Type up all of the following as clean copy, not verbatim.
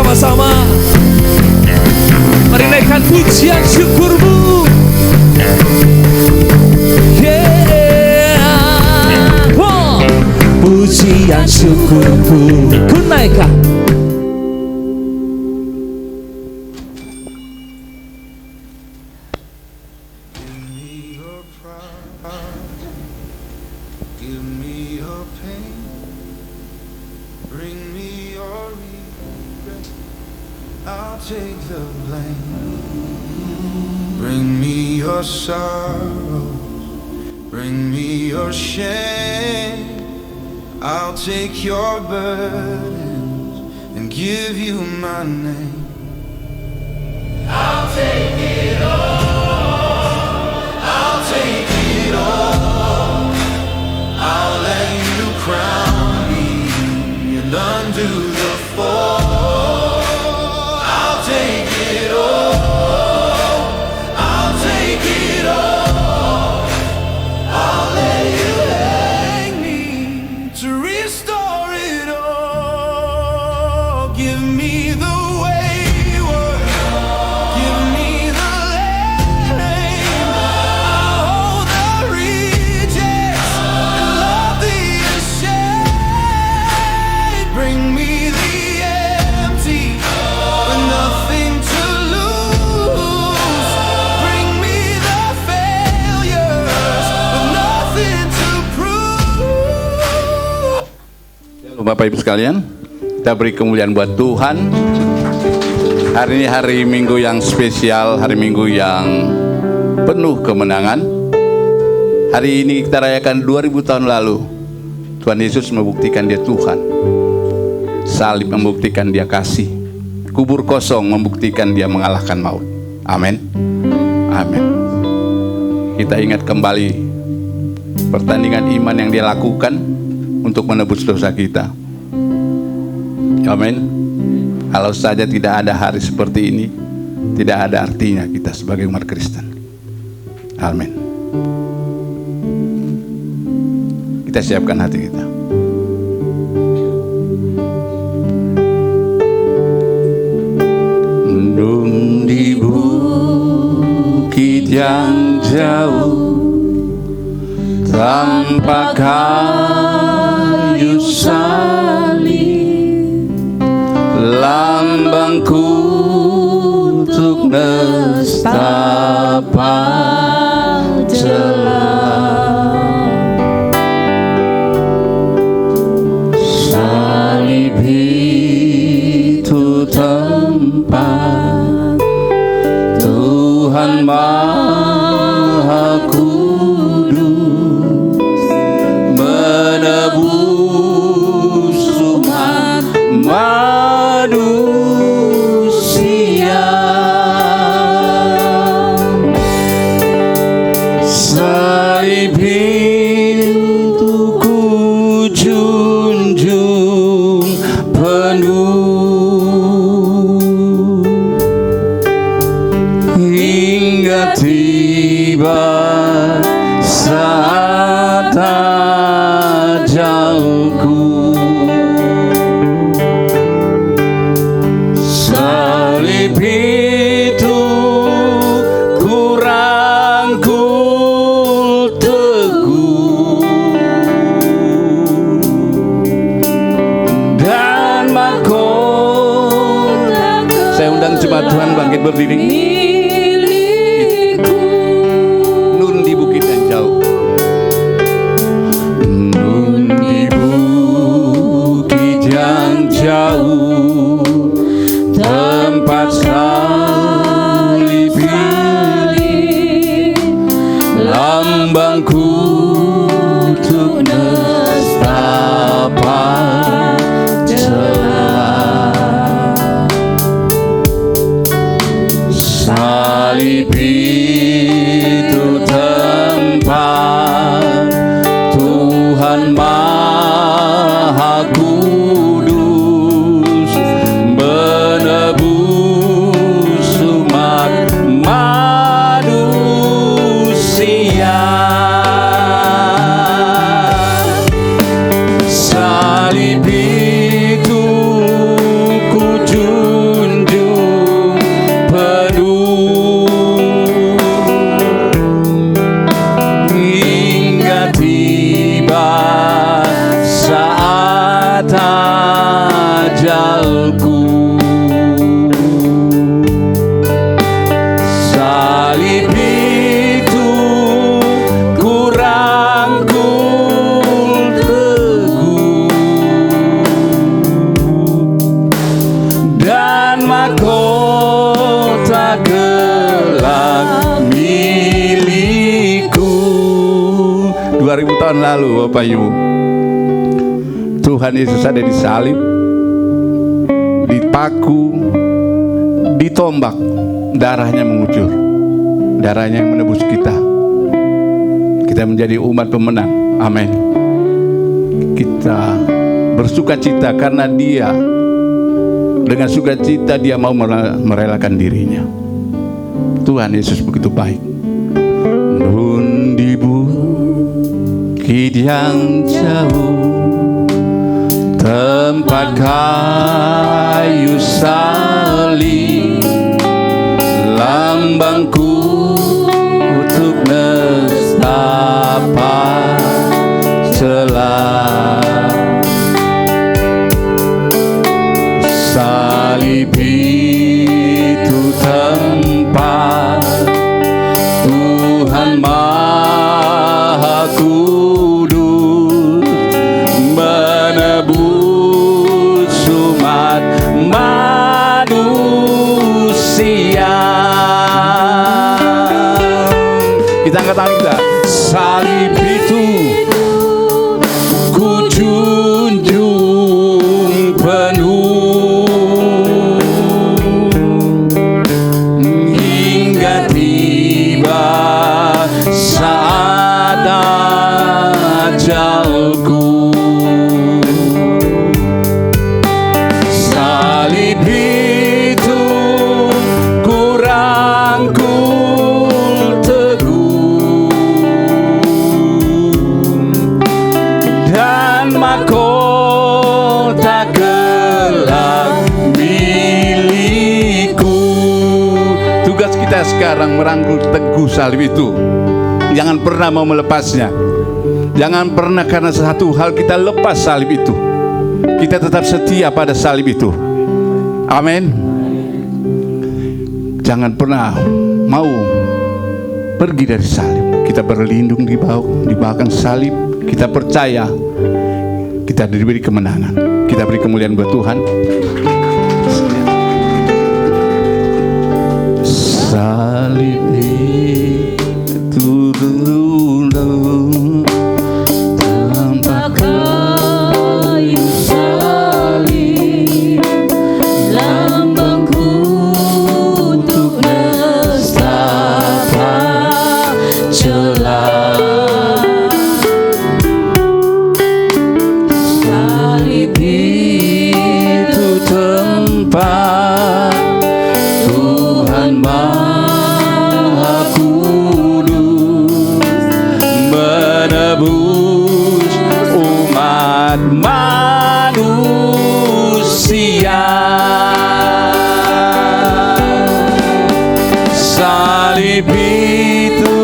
bersama-sama. Mari naikkan pujian syukurmu. Pujian syukurku ku naikkan. Take the blame. Bring me your sorrows, bring me your shame. I'll take your burdens and give you my name. I'll take it all, I'll take it all. I'll let you crown me and undo the fall. Bapak Ibu sekalian, kita beri kemuliaan buat Tuhan. Hari ini hari Minggu yang spesial, hari Minggu yang penuh kemenangan. Hari ini kita rayakan 2000 tahun lalu Tuhan Yesus membuktikan Dia Tuhan. Salib membuktikan Dia kasih. Kubur kosong membuktikan Dia mengalahkan maut. Amin. Amin. Kita ingat kembali pertandingan iman yang Dia lakukan untuk menebus dosa kita. Amin. Kalau saja tidak ada hari seperti ini, tidak ada artinya kita sebagai umat Kristen. Amin. Kita siapkan hati kita. Mendung di bukit yang jauh, tanpa kayu salib, lambangku untuk nestapa celah. Salib itu tempat Tuhan Maha Kudus menebus umat manusia. Salib itu ku junjung penuh hingga tiba saat ajalku. Salib itu ku rangkul teguh dan mahkota. Saya undang jemaat Tuhan bangkit berdiri. Nun di bukit yang jauh. Nun di bukit yang jauh, tempat salib lambangku untuk nestapa celah. Salib itu tempat Tuhan Maha Kudus Bapak Ibu. Tuhan Yesus ada di salib, dipaku, ditombak, darahnya mengucur, darahnya yang menebus kita. Kita menjadi umat pemenang. Amin. Kita bersuka cita karena Dia, dengan sukacita Dia mau merelakan dirinya. Tuhan Yesus begitu baik. Nun di bukit yang jauh, tempat kayu salib, lambangku untuk nestapa celah. Salib itu tempat Tuhan Maha Kudus menebus umat manusia. Kita angkat tangan kita. Salib itu ku junjung penuh hingga tiba saat ajalku. Salib itu ku rangkul teguh dan mahkota kelak milikku. Tugas kita sekarang merangkul teguh salib itu. Jangan pernah mau melepasnya. Jangan pernah karena satu hal kita lepas salib itu. Kita tetap setia pada salib itu. Amin. Jangan pernah mau pergi dari salib. Kita berlindung di belakang salib. Kita percaya kita diberi kemenangan. Kita beri kemuliaan buat Tuhan. Salib itu dulu tempat kayu salib, lambangku untuk nestapa celah. Salib itu tempat Tuhan Maha Kudus menebus umat manusia. Salib itu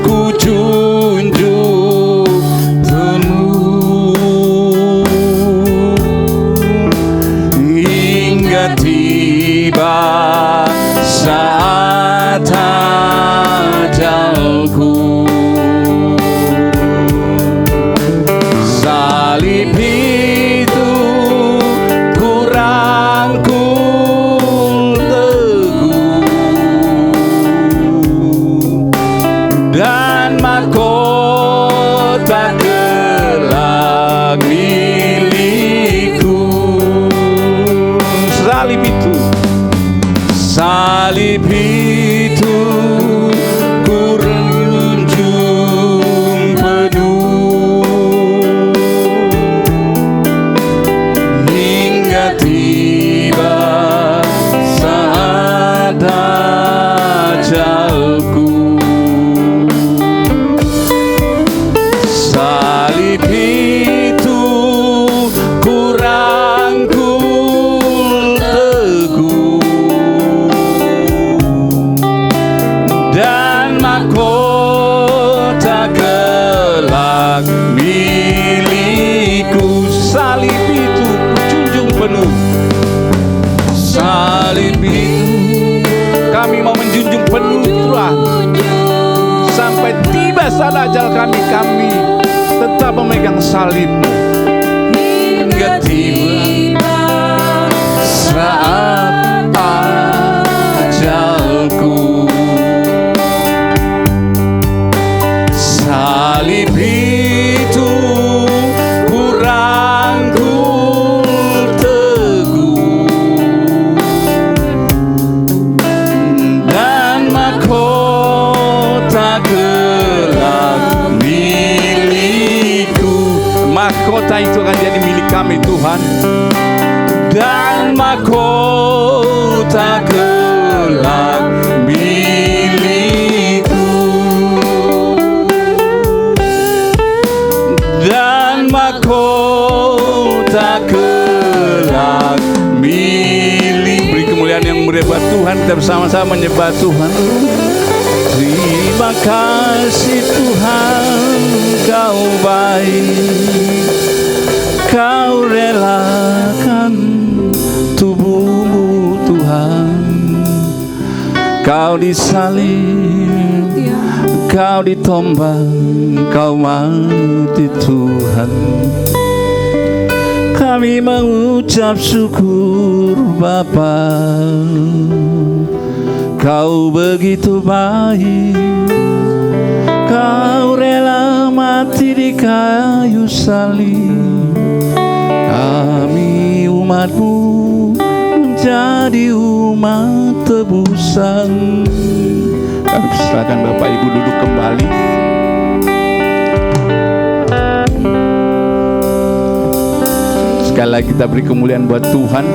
ku junjung penuh hingga tiba saat ajalku. Salib itu ku rangkul teguh dan mahkota kelak milikku. Salib itu, salib itu ku junjung penuh hingga tiba saat ajalku. Salib itu ku rangkul teguh dan mahkota kelak milikku. Salib itu ku junjung penuh. Salib itu kami mau menjunjung penuh Tuhan. Sampai tiba saat ajal kami, kami tetap memegang salib-Mu hingga tiba saat ajalku. Salib mahkota itu akan jadi milik kami Tuhan. Dan mahkota kelak milikku. Dan mahkota kelak milik. Beri kemuliaan yang mulia buat Tuhan. Kita bersama-sama menyembah Tuhan. Terima kasih Tuhan, Kau baik. Kau relakan tubuhmu Tuhan. Kau disalib, Kau ditombang, Kau mati Tuhan. Kami mengucap syukur Bapa. Kau begitu baik. Kau rela mati di kayu salib. Kami umat-Mu menjadi umat tebusan. Kami silakan Bapak Ibu duduk kembali. Sekali lagi kita beri kemuliaan buat Tuhan,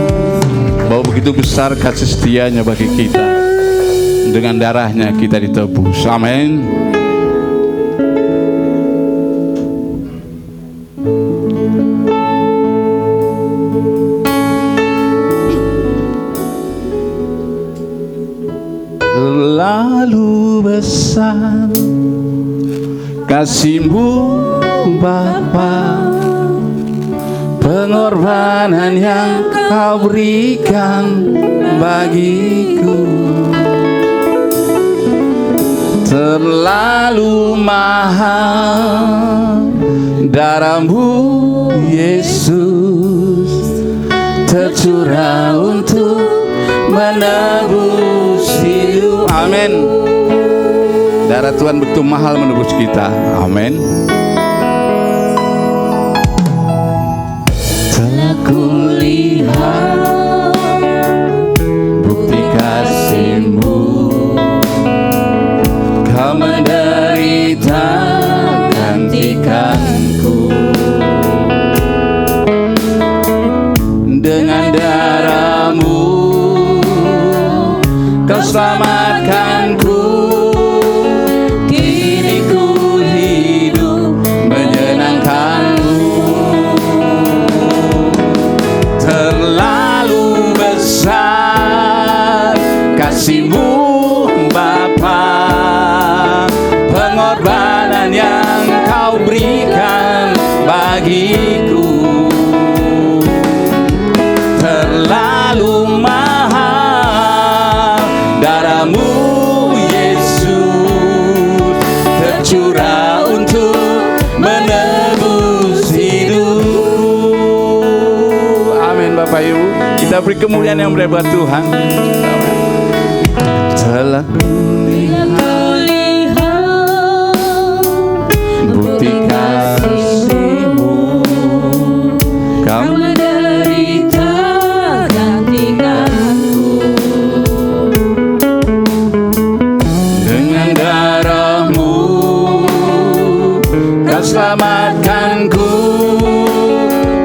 bahwa begitu besar kasih setia-Nya bagi kita. Dengan darah-Nya kita ditebus. Amin. Terlalu besar kasih-Mu Bapa, pengorbanan yang Kau berikan bagiku. Terlalu mahal darah-Mu Yesus, tercurah untuk menebus hidup. Amin. Darah Tuhan begitu mahal menebus kita. Amin. Telah kulihat bukti kasih-Mu. Kau menderita gantikanku. Dengan darah-Mu Kau selamatkanku. Kini ku hidup menyenangkan-Mu. Terlalu besar kasih-Mu Bapa, pengorbanan yang Kau berikan bagiku. Terlalu mahal darah-Mu Yesus, tercurah untuk menebus hidupku. Amin Bapak Ibu. Kita beri kemuliaan yang mulia buat Tuhan. Telah bukti kasih-Mu. Kau menderita gantikanku. Dengan darah-Mu Kau selamatkanku.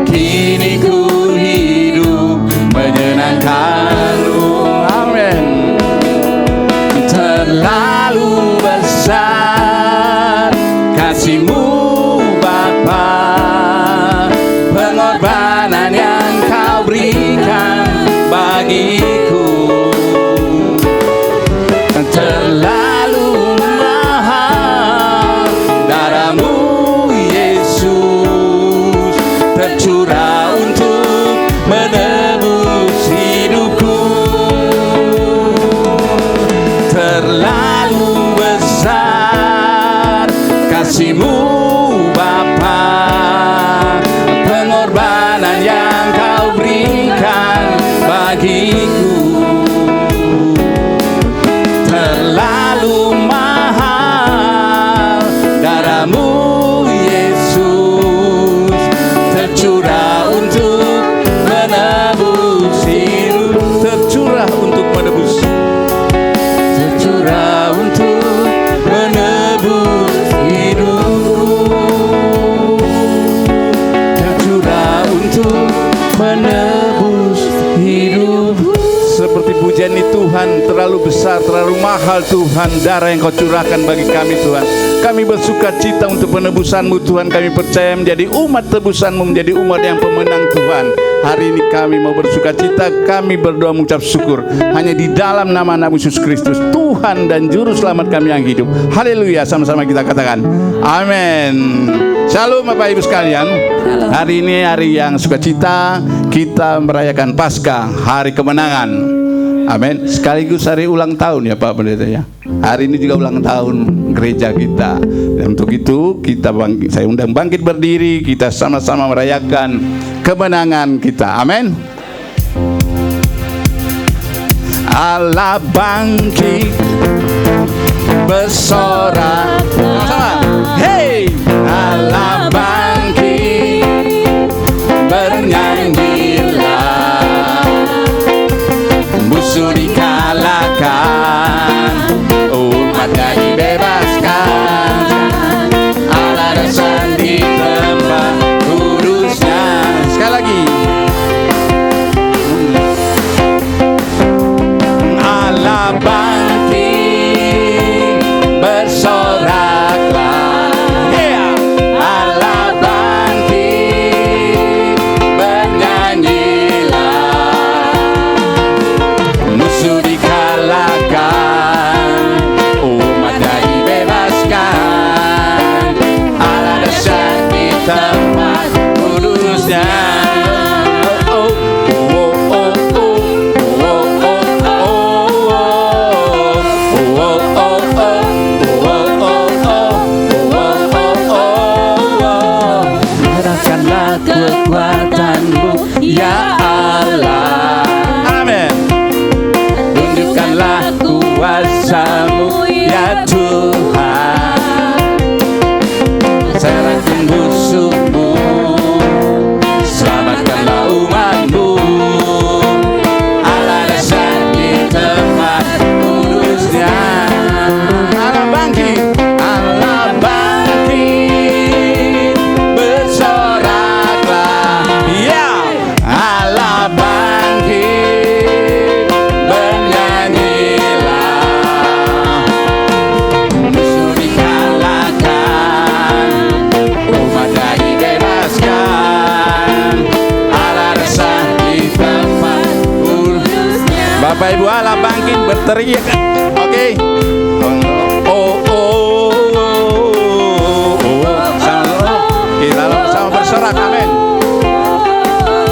Kini ku hidup menyenangkan-Mu. Amin. Terlalu menebus hidupku. Seperti pujian ini Tuhan, terlalu besar, terlalu mahal Tuhan, darah yang kau curahkan bagi kami Tuhan. Kami bersuka cita untuk penebusan-Mu Tuhan. Kami percaya menjadi umat tebusan-Mu, menjadi umat yang pemenang Tuhan. Hari ini kami mau bersuka cita, kami berdoa mengucap syukur hanya di dalam nama Nabi Yesus Kristus, Tuhan dan Juru Selamat kami yang hidup. Haleluya, sama-sama kita katakan amin. Shalom Bapak Ibu sekalian. Hari ini hari yang sukacita, kita merayakan Paskah, hari kemenangan. Amin. Sekaligus hari ulang tahun ya Pak Pendeta ya. Hari ini juga ulang tahun gereja kita. Dan untuk itu saya undang bangkit berdiri, kita sama-sama merayakan kemenangan kita. Amin. Allah bangkit bersorak sama. Hey, Allah bangkit bernyanyilah, musuh dikalahkan, umatnya dibebaskan, Allah datang di tempat kudusnya. Sekali lagi, Allah bangkit bersoraklah, yeah. Allah bangkit bernyanyilah, musuh dikalahkan, umatnya dibebaskan, Allah datang di tempat kudusnya. Kekuatan-Mu ya Allah, amin. Tunjukkanlah kuasa-Mu ya Tuhan, serahkan musuh-Mu, selamatkanlah umat-Mu, Allah dasar di tempat kudusnya. Allah bangkit, Allah bangkit bersoraklah, ya Allah bangkit bernyanyilah, musuh dikalahkan, umatnya dibebaskan, Allah dasar di tempat kudusnya. Bapak Ibu, Allah bangkit berteriak. Oke. Kita sama bersorak, amin.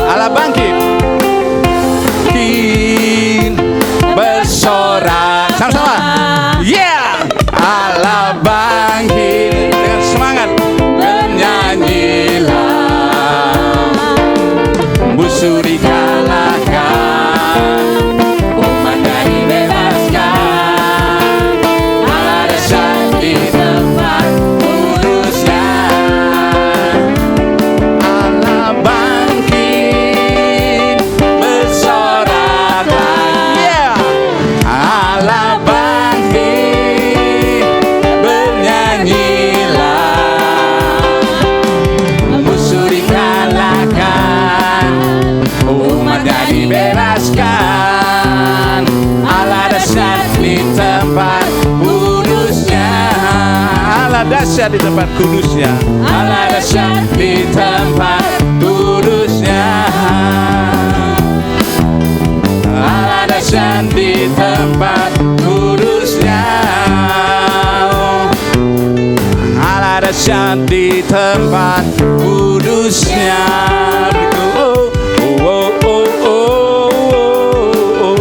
Allah bangkit bersorak, sama-sama, yeah. Allah bangkit dengan semangat, bernyanyilah, musuh dikalahkan, umatnya dibebaskan, Allah dasar di tempat kudusnya. Allah bangkit bersoraklah, yeah. Allah bangkit bernyanyilah, musuh dikalahkan, umatnya dibebaskan, Allah dahsyat di tempat kudusnya. Allah dahsyat di tempat kudusnya. Allah dahsyat di tempat kudusnya. Allah dahsyat di tempat kudusnya. Allah dahsyat di tempat kudusnya. Oh, oh, oh, oh, oh.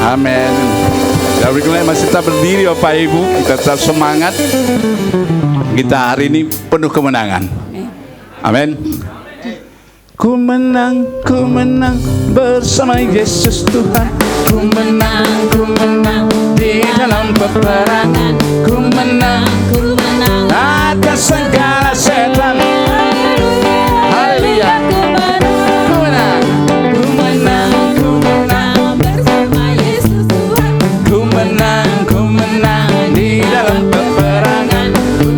Amin. Dan berikutnya masih tetap berdiri Bapak Ibu, kita tetap semangat. Kita hari ini penuh kemenangan. Amin. Ku menang bersama Yesus Tuhan. Ku menang di dalam peperangan. Ku menang atas segala setan. Haleluya. Ku menang bersama Yesus Tuhan. Ku menang di dalam peperangan. Ku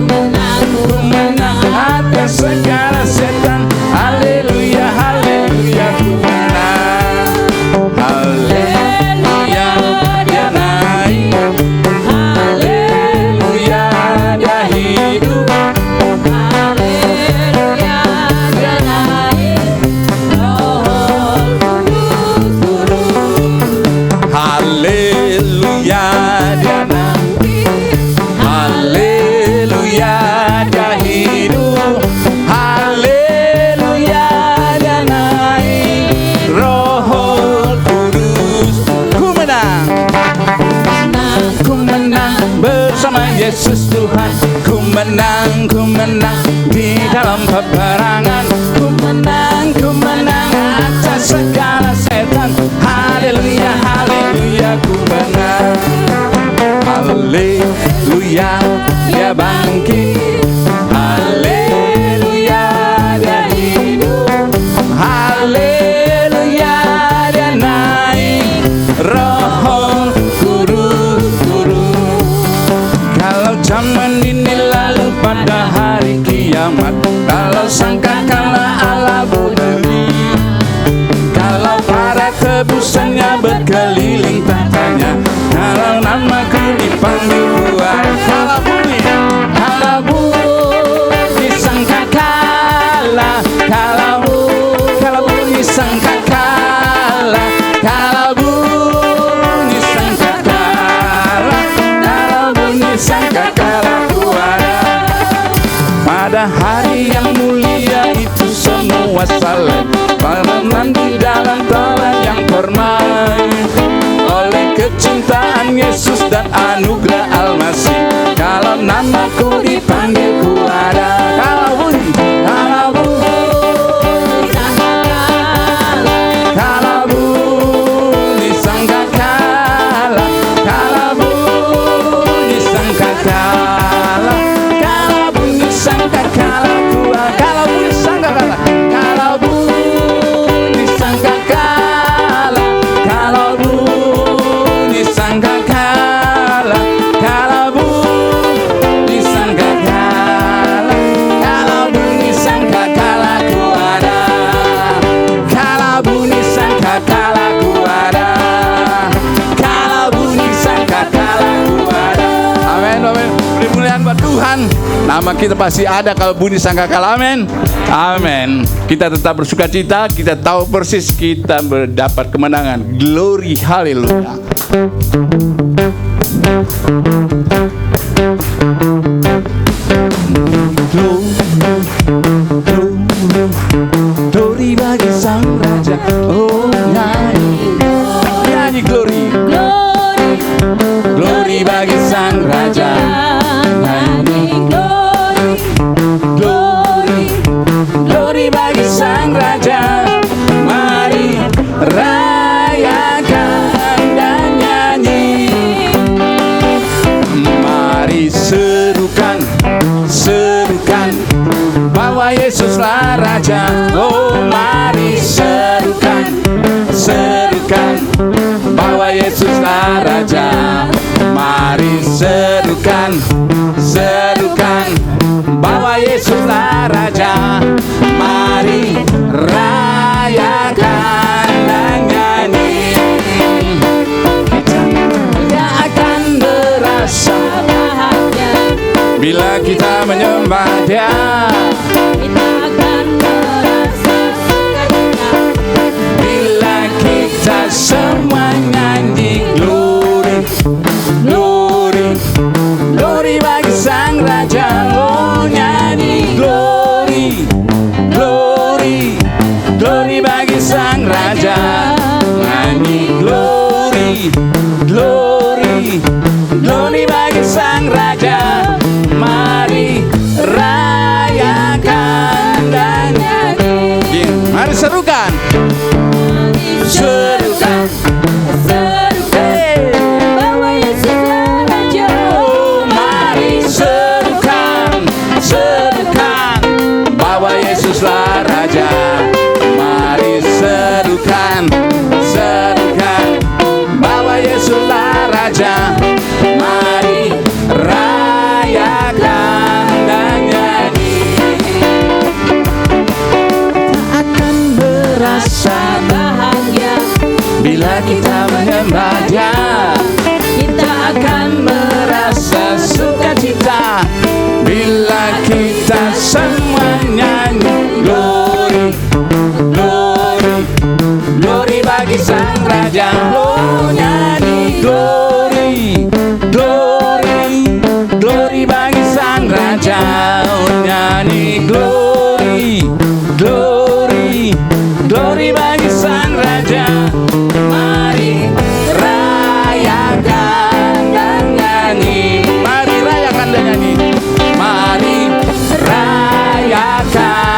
menang atas segala setan. Haleluya. peperangan. Ku menang atas segala setan. Haleluya, haleluya, ku menang. Haleluya, dia bangkit. Haleluya, dia hidup. Haleluya, dia naik. Roh Kudus turun. Kalau zaman ini lalu pada hari kiamat, kalau sangkakala Allah berdiri, kalau para tebusannya berkeliling tahtanya, kalau namaku dipanggil buat, kalau bunyi sangkakala, kalau bunyi sangkakala, kalau bunyi sangkakala, kalau bunyi sangkakala ku ada. Pada hari yang mulia itu semua salah, peranan di dalam talan yang permai. Oleh kecintaan Yesus dan anugerah Al-Masih, kalau namaku dipanggil ku ada. Kalau bunyi sangkakala, kalau bunyi sangkakala, kalau bunyi sangkakala, kalau bunyi sangkakala ku ada. Kalau bunyi sangkakala, kalau bunyi sangkakala, kalau bunyi sangkakala, kalau bunyi sangkakala, kalau bunyi sangkakala ku ada. Kalau bunyi sangkakala ku ada. Kalau bunyi sangkakala ku ada. Amin, amin. Beri kemuliaan buat Tuhan. Nama kita pasti ada kalau bunyi sangkakala. Amin. Amin. Kita tetap bersuka cita. Kita tahu persis kita mendapat kemenangan. Glory, haleluya. Glory bagi sang raja. Oh, nyanyi glory. Glory bagi sang raja. Glory bagi sang raja. Mari rayakan dan nyanyi. Mari serukan bahwa Yesuslah raja. Oh, mari serukan bahwa Yesuslah raja. Mari serukan bahwa Yesuslah raja. Mari rayakan dan nyanyi. Kita akan merasa bahagia bila kita menyembah Dia. Kita akan merasa sukacita Bila kita semua nyanyi glory, glory, glory bagi sang raja. Oh, nyanyi glory, glory, glory bagi sang raja. Nyanyi glory, glory, glory bagi sang raja. Mari rayakan dan nyanyi. Mari serukan. Serukan bahwa Yesuslah raja. Oh, mari serukan bahwa Yesuslah raja. Mari serukan bahwa Yesuslah raja. Mari rayakan dan nyanyi. Kita akan merasa Bahagia bila kita menyembah Dia. kita akan Merasa sukacita bila kita semua nyanyi glory, glory, glory bagi sang raja. Oh, nyanyi glory, glory, glory bagi sang raja. Oh, nyanyi glory, glory, glory bagi sang raja. Mari rayakan dan nyanyi. Mari rayakan dan nyanyi. Mari rayakan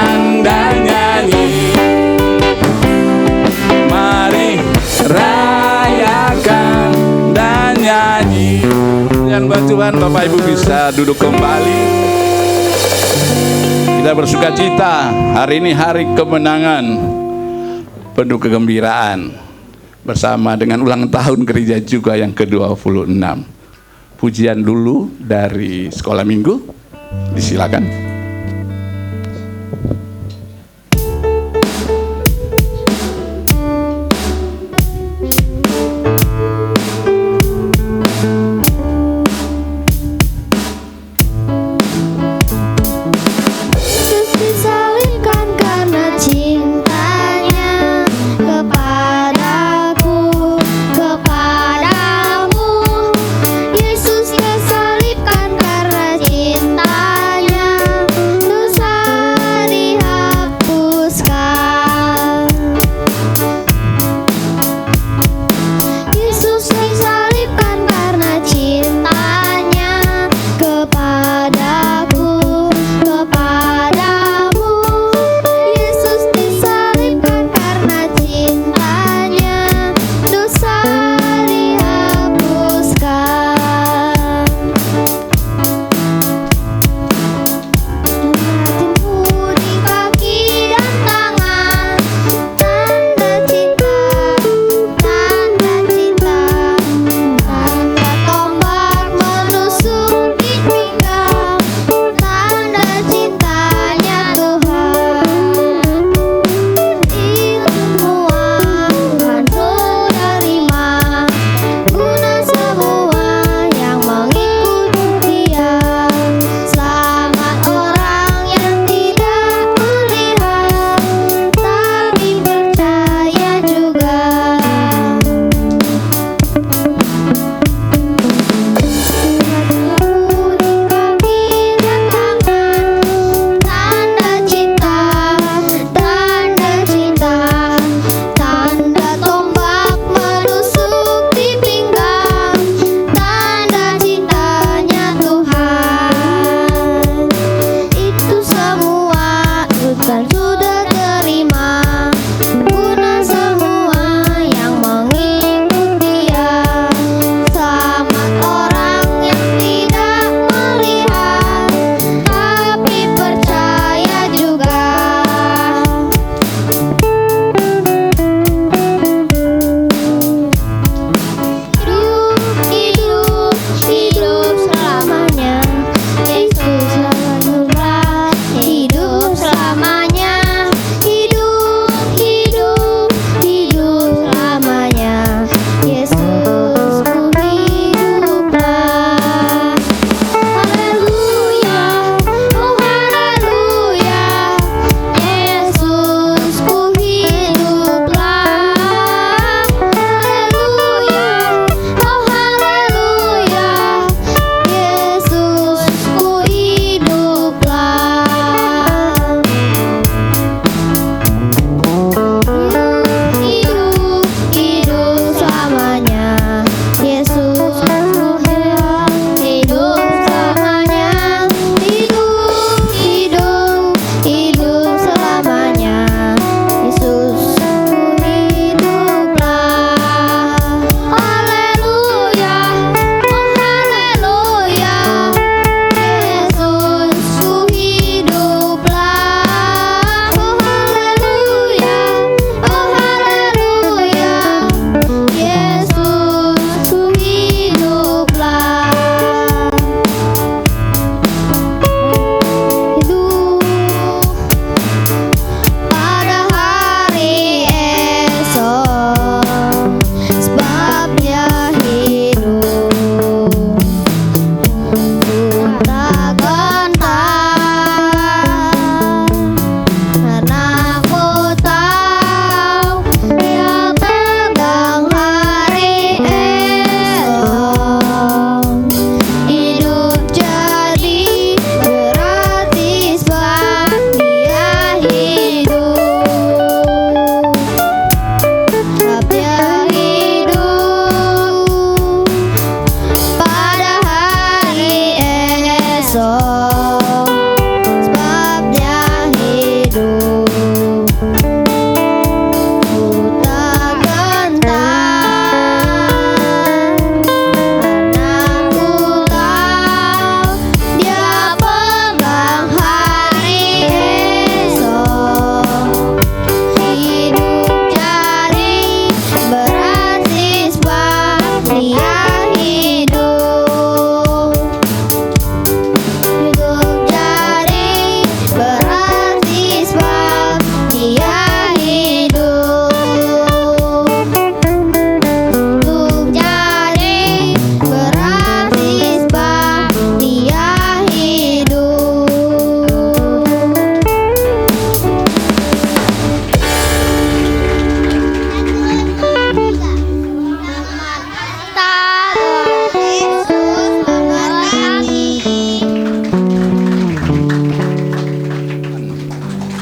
Tuhan, Bapak Ibu bisa duduk kembali. Kita bersuka cita, hari ini hari kemenangan, penuh kegembiraan, bersama dengan ulang tahun gereja juga yang ke-26. Pujian dulu dari sekolah minggu, disilakan. Yesus disalibkan karena cintanya.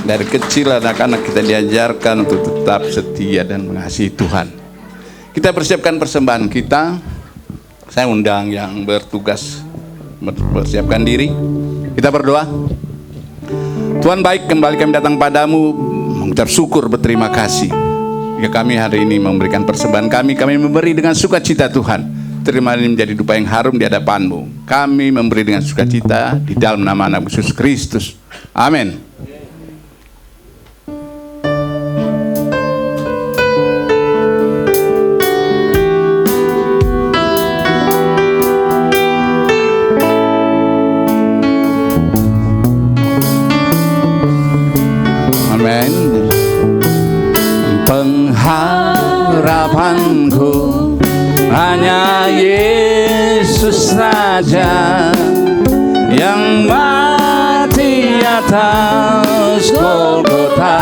Dari kecil anak-anak kita diajarkan untuk tetap setia dan mengasihi Tuhan. Kita persiapkan persembahan kita. Saya undang yang bertugas mempersiapkan diri. Kita berdoa. Tuhan baik, kembali kami datang padamu mengucap syukur, berterima kasih. Jika kami hari ini memberikan persembahan kami memberi dengan sukacita Tuhan. Terima ini menjadi dupa yang harum di hadapan-Mu. Kami memberi dengan sukacita di dalam nama Anak Yesus Kristus. Amin. Amin. Pengharapanku hanya Yesus saja yang mati atas Golgota.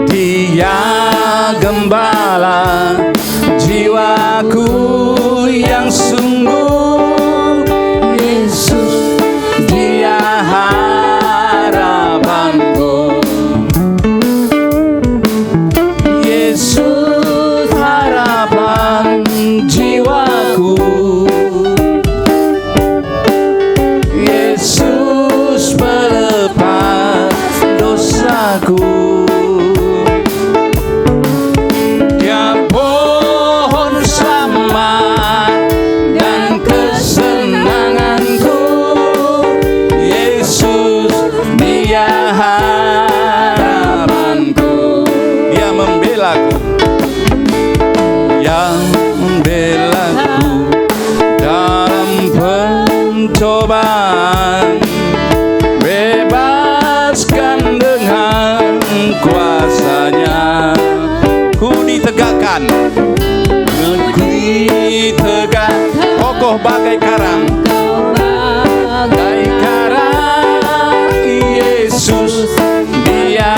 Dia gembala jiwaku yang sungguh. Yesus, Dia harapanku. Yesus harapan jiwaku. Yesus pelepas dosaku. Dia pohon selamat dan kesenanganku. Yesus, Dia harapanku. Dia membelaku, yang membelaku dalam pencobaan. Bebaskan dengan kuasa-Nya. Ku ditegakkan, kokoh bagai karang. Bagai karang, Yesus, Dia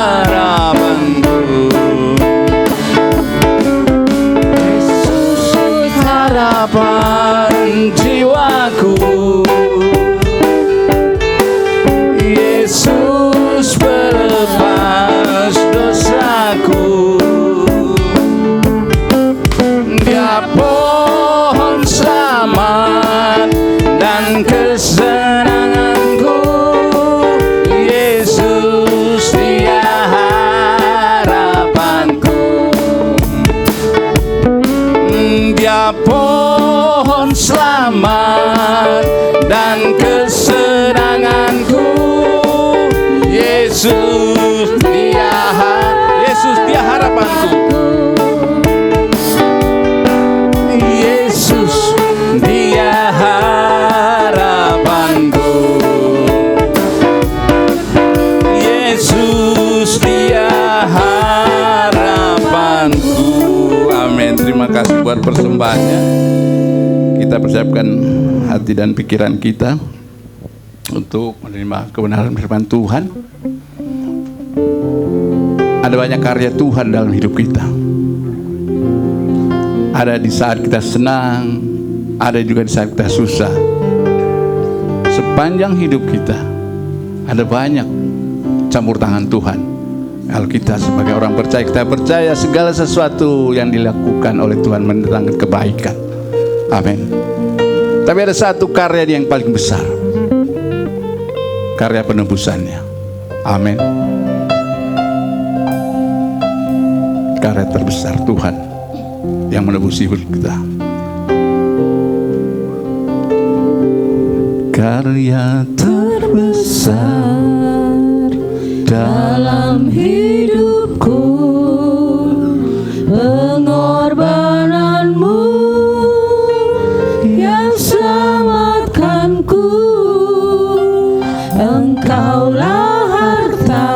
harapanku. Yesus harapan jiwaku. Yesus pelepas dosaku. Dia pohon selamat dan kesenanganku. Yesus, Dia harapanku. Dia pohon selamat dan kesenanganku. Yesus, Yesus, Dia harapanku. Yesus, Dia harapanku. Yesus, Dia harapanku. Amin. Terima kasih buat persembahannya. Kita persiapkan hati dan pikiran kita untuk menerima kebenaran firman Tuhan. Ada banyak karya Tuhan dalam hidup kita. Ada di saat kita senang, ada juga di saat kita susah. Sepanjang hidup kita ada banyak campur tangan Tuhan. Kalau kita sebagai orang percaya, kita percaya segala sesuatu yang dilakukan oleh Tuhan mendatangkan kebaikan. Amin. Tapi ada satu karya yang paling besar, karya penebusannya. Amin. Karya terbesar Tuhan yang menebus hidup kita. Karya terbesar dalam hidupku, pengorbananmu yang selamatkanku. Engkaulah harta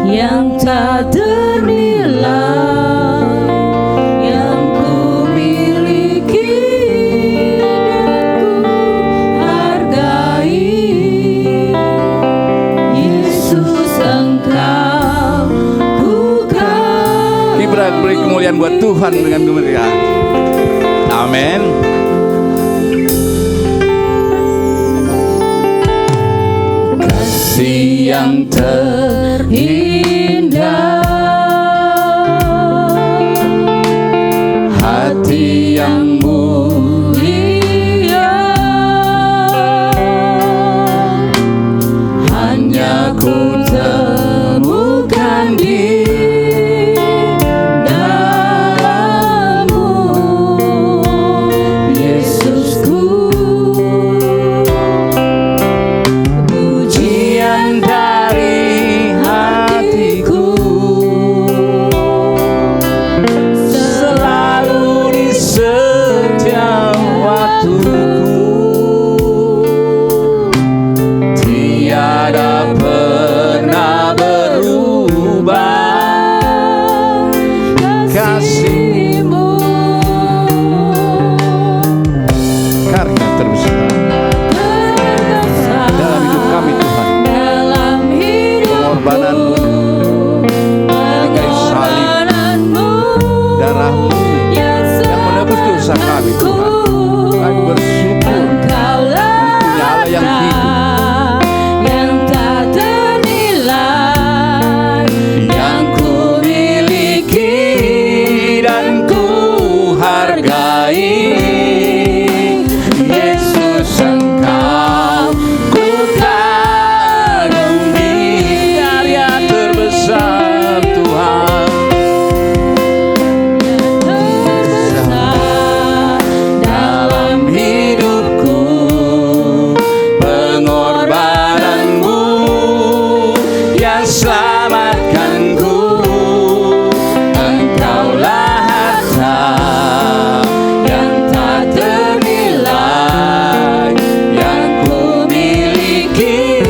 yang tak ternilai yang ku miliki dan ku hargai. Yesus, Engkau bukan. Beri kemuliaan buat Tuhan dengan kemuliaan. Amin. kasih yang terindah, hati yang mulia, hanya ku temukan di dalam-Mu, Yesusku. Pujian dari hatiku selalu di setiap waktuku, tiada pernah berubah kasih-Mu. Karya terbesar dalam hidup kami, Tuhan, pengorbanan-Mu, bagai salib darah-Mu yang menebus dosa kami, Tuhan. Kami bersyukur punya Allah yang hidup, yang tak ternilai, yang ku miliki dan ku hargai. Yesus, Engkau ku kagumi, karya terbesar Tuhan. terbesar Dalam hidupku, pengorbanan-Mu yang selamatkanku. Engkaulah harta yang tak ternilai, yang ku miliki.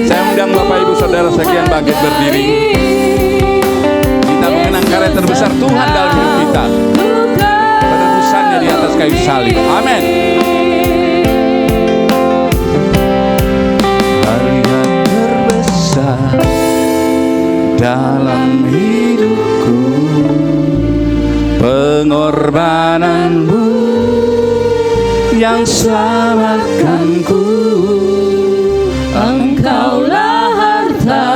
Saya undang Bapak Ibu Saudara sekalian bangkit berdiri. Kita mengenang karya terbesar Tuhan dalam hidup kita, penebusannya di atas kayu salib. Amin. Karya terbesar dalam hidupku, pengorbanan-Mu yang selamatkanku. Engkaulah harta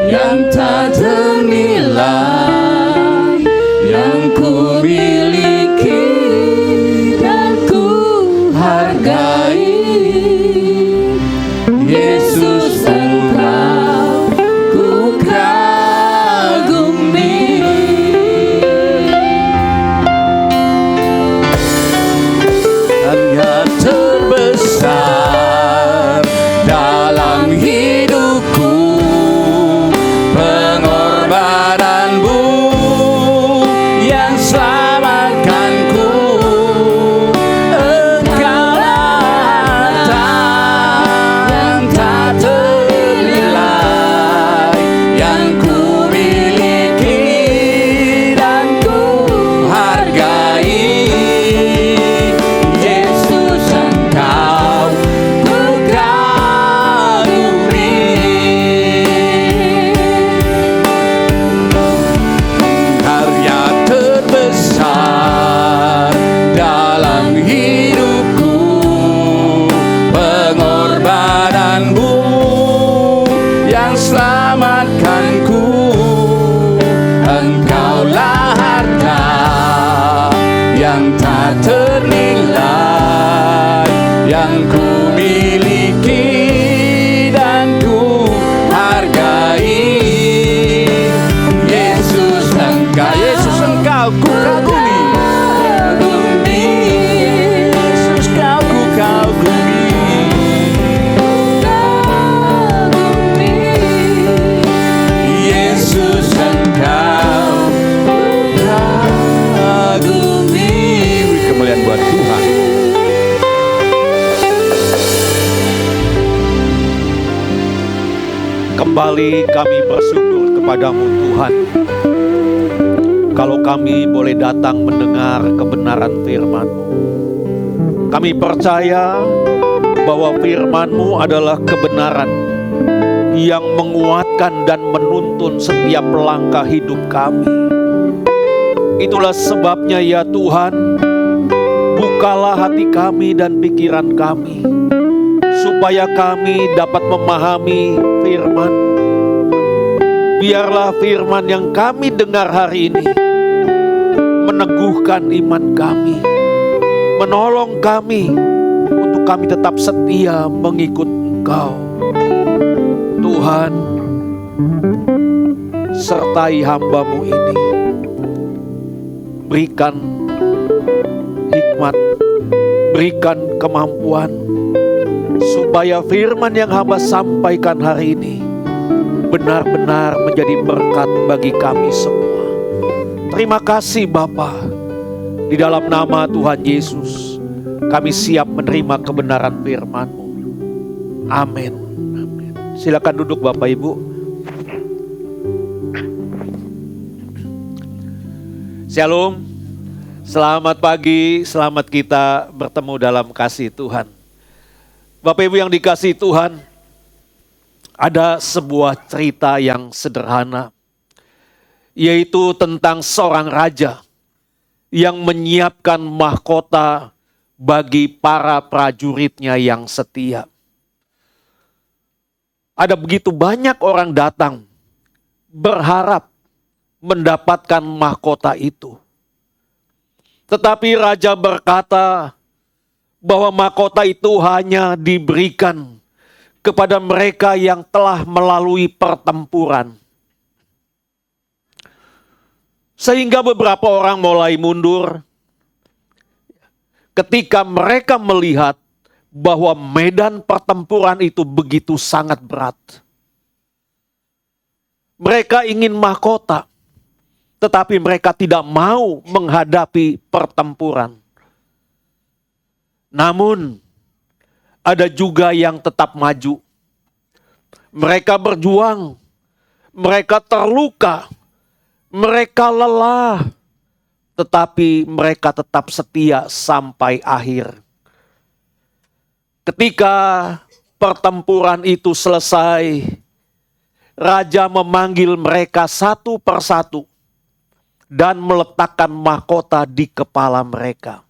yang tak ternilai, yang ku miliki dan ku hargai. Yesus, Engkau ku kagumi. Hanya terbesar dalam hidupku, pengorbanan-Mu yang selamatkanku. Engkaulah harta yang tak ternilai, yang ku miliki dan ku hargai. Yesus, Engkau ku kagumi. Karya terbesar dalam hidupku, pengorbanan-Mu yang selamatkanku. Engkaulah harta yang tak ternilai, yang ku miliki dan ku hargai. Yesus, Engkau ku kagumi. Yesus, Kau ku kagumi. Yesus, Engkau ku kagumi. Beri kemuliaan buat Tuhan. Kembali kami bersyukur kepadamu Tuhan. Kalau kami boleh datang mendengar kebenaran firman-Mu, kami percaya bahwa firman-Mu adalah kebenaran yang menguatkan dan menuntun setiap langkah hidup kami. Itulah sebabnya ya Tuhan, bukalah hati kami dan pikiran kami, supaya kami dapat memahami firman. Biarlah firman yang kami dengar hari ini meneguhkan iman kami, menolong kami untuk kami tetap setia mengikut Engkau. Tuhan, sertai hamba-Mu ini. Berikan hikmat, berikan kemampuan, supaya firman yang hamba sampaikan hari ini benar-benar menjadi berkat bagi kami semua. Terima kasih Bapa. Di dalam nama Tuhan Yesus, kami siap menerima kebenaran firman-Mu. Amin. Amin. Silakan duduk Bapak Ibu. Shalom. Selamat pagi, selamat kita bertemu dalam kasih Tuhan. Bapak Ibu yang dikasihi Tuhan, ada sebuah cerita yang sederhana, yaitu tentang seorang raja yang menyiapkan mahkota bagi para prajuritnya yang setia. Ada begitu banyak orang datang berharap mendapatkan mahkota itu. Tetapi raja berkata bahwa mahkota itu hanya diberikan kepada mereka yang telah melalui pertempuran. Sehingga beberapa orang mulai mundur ketika mereka melihat bahwa medan pertempuran itu begitu sangat berat. Mereka ingin mahkota, tetapi mereka tidak mau menghadapi pertempuran. Namun, ada juga yang tetap maju. Mereka berjuang, mereka terluka, mereka lelah, tetapi mereka tetap setia sampai akhir. Ketika pertempuran itu selesai, raja memanggil mereka satu persatu dan meletakkan mahkota di kepala mereka.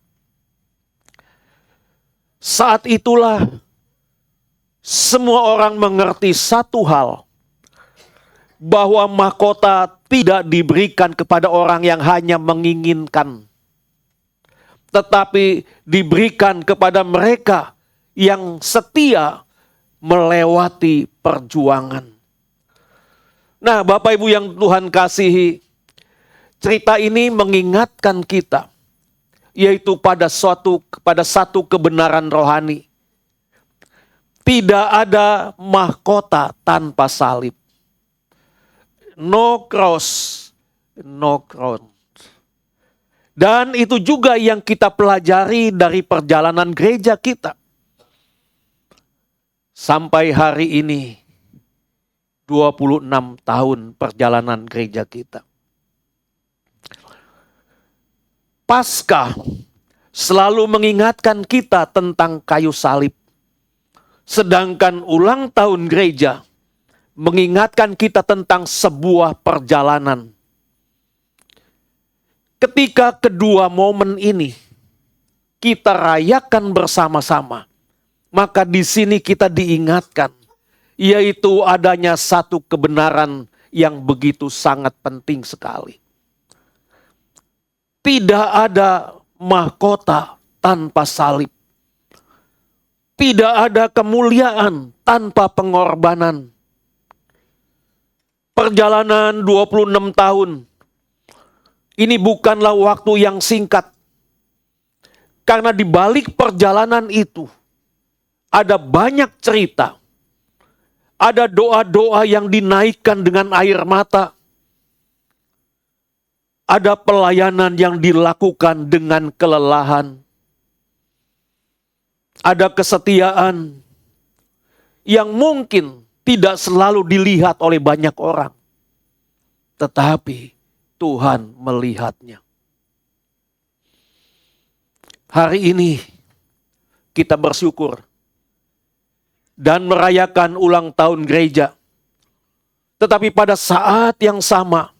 Saat itulah semua orang mengerti satu hal, bahwa mahkota tidak diberikan kepada orang yang hanya menginginkan, tetapi diberikan kepada mereka yang setia melewati perjuangan. Nah, Bapak Ibu yang Tuhan kasihi, cerita ini mengingatkan kita, yaitu pada satu kebenaran rohani. Tidak ada mahkota tanpa salib. No cross, no crown. Dan itu juga yang kita pelajari dari perjalanan gereja kita. Sampai hari ini, 26 tahun perjalanan gereja kita. Paskah selalu mengingatkan kita tentang kayu salib. Sedangkan ulang tahun gereja mengingatkan kita tentang sebuah perjalanan. Ketika kedua momen ini kita rayakan bersama-sama, maka di sini kita diingatkan, yaitu adanya satu kebenaran yang begitu sangat penting sekali. Tidak ada mahkota tanpa salib. Tidak ada kemuliaan tanpa pengorbanan. Perjalanan 26 tahun. Ini bukanlah waktu yang singkat. Karena di balik perjalanan itu ada banyak cerita. Ada doa-doa yang dinaikkan dengan air mata. Ada pelayanan yang dilakukan dengan kelelahan. Ada kesetiaan yang mungkin tidak selalu dilihat oleh banyak orang. Tetapi Tuhan melihatnya. Hari ini kita bersyukur dan merayakan ulang tahun gereja. Tetapi pada saat yang sama,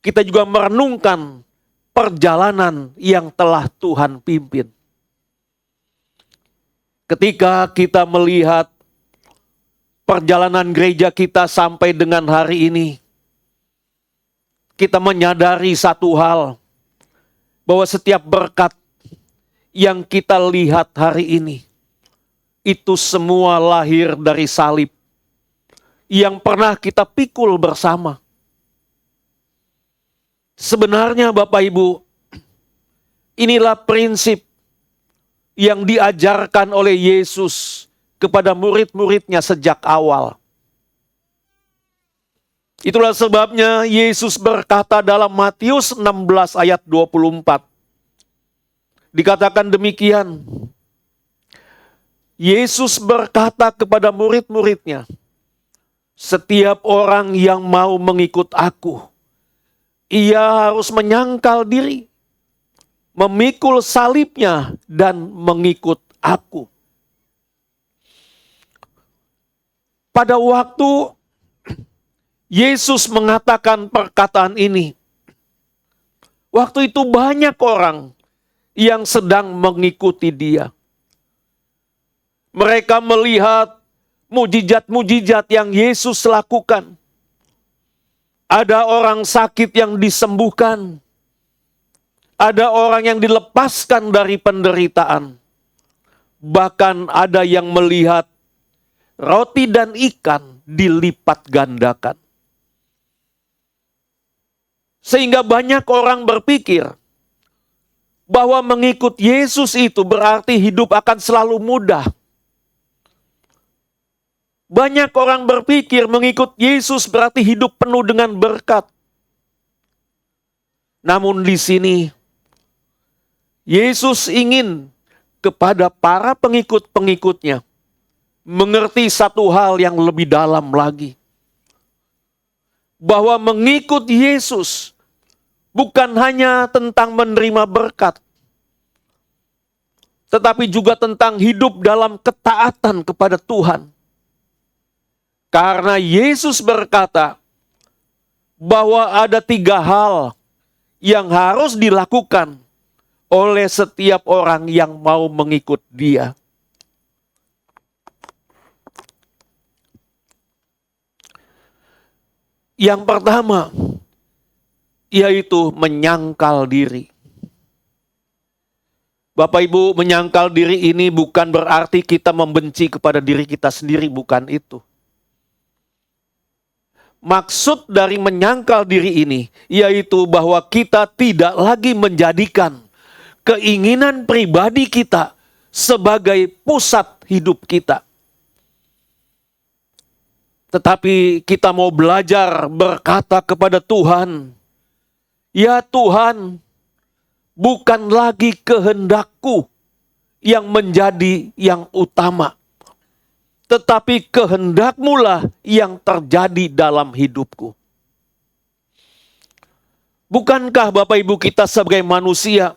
kita juga merenungkan perjalanan yang telah Tuhan pimpin. Ketika kita melihat perjalanan gereja kita sampai dengan hari ini, kita menyadari satu hal, bahwa setiap berkat yang kita lihat hari ini, itu semua lahir dari salib yang pernah kita pikul bersama. Sebenarnya Bapak Ibu, inilah prinsip yang diajarkan oleh Yesus kepada murid-muridnya sejak awal. Itulah sebabnya Yesus berkata dalam Matius 16 ayat 24. Dikatakan demikian, Yesus berkata kepada murid-muridnya, setiap orang yang mau mengikut aku, ia harus menyangkal diri, memikul salibnya dan mengikut aku. Pada waktu Yesus mengatakan perkataan ini, waktu itu banyak orang yang sedang mengikuti dia. Mereka melihat mujizat-mujizat yang Yesus lakukan. Ada orang sakit yang disembuhkan. Ada orang yang dilepaskan dari penderitaan. Bahkan ada yang melihat roti dan ikan dilipat gandakan. Sehingga banyak orang berpikir bahwa mengikut Yesus itu berarti hidup akan selalu mudah. Banyak orang berpikir mengikut Yesus berarti hidup penuh dengan berkat. Namun di sini Yesus ingin kepada para pengikut-pengikutnya mengerti satu hal yang lebih dalam lagi. Bahwa mengikut Yesus bukan hanya tentang menerima berkat, tetapi juga tentang hidup dalam ketaatan kepada Tuhan. Karena Yesus berkata bahwa ada 3 hal yang harus dilakukan oleh setiap orang yang mau mengikut Dia. Yang pertama, yaitu menyangkal diri. Bapak Ibu, menyangkal diri ini bukan berarti kita membenci kepada diri kita sendiri, bukan itu. Maksud dari menyangkal diri ini, yaitu bahwa kita tidak lagi menjadikan keinginan pribadi kita sebagai pusat hidup kita. Tetapi kita mau belajar berkata kepada Tuhan, ya Tuhan, bukan lagi kehendakku yang menjadi yang utama, tetapi kehendak-Mu lah yang terjadi dalam hidupku. Bukankah Bapak Ibu kita sebagai manusia,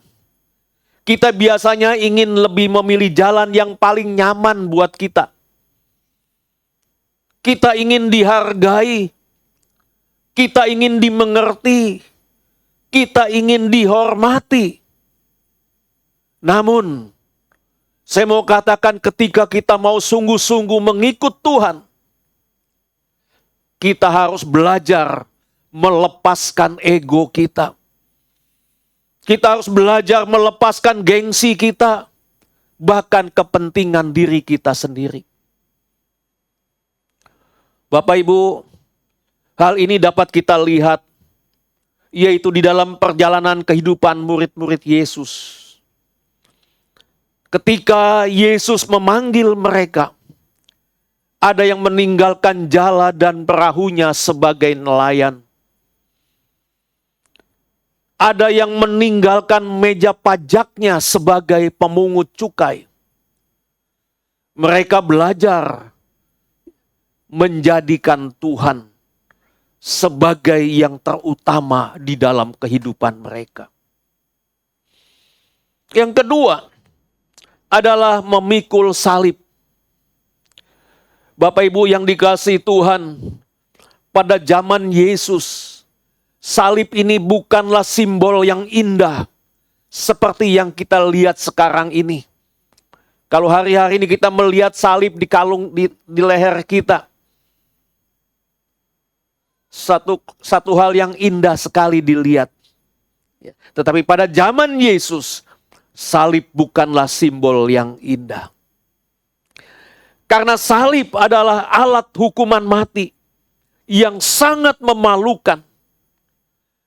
kita biasanya ingin lebih memilih jalan yang paling nyaman buat kita. Kita ingin dihargai, kita ingin dimengerti, kita ingin dihormati. Namun, saya mau katakan ketika kita mau sungguh-sungguh mengikut Tuhan, kita harus belajar melepaskan ego kita. Kita harus belajar melepaskan gengsi kita, bahkan kepentingan diri kita sendiri. Bapak Ibu, hal ini dapat kita lihat, yaitu di dalam perjalanan kehidupan murid-murid Yesus. Ketika Yesus memanggil mereka, ada yang meninggalkan jala dan perahunya sebagai nelayan. Ada yang meninggalkan meja pajaknya sebagai pemungut cukai. Mereka belajar menjadikan Tuhan sebagai yang terutama di dalam kehidupan mereka. Yang kedua adalah memikul salib. Bapak Ibu yang dikasihi Tuhan, pada zaman Yesus, salib ini bukanlah simbol yang indah seperti yang kita lihat sekarang ini. Kalau hari-hari ini kita melihat salib di kalung di leher kita, satu hal yang indah sekali dilihat. Tetapi pada zaman Yesus, salib bukanlah simbol yang indah. Karena salib adalah alat hukuman mati yang sangat memalukan.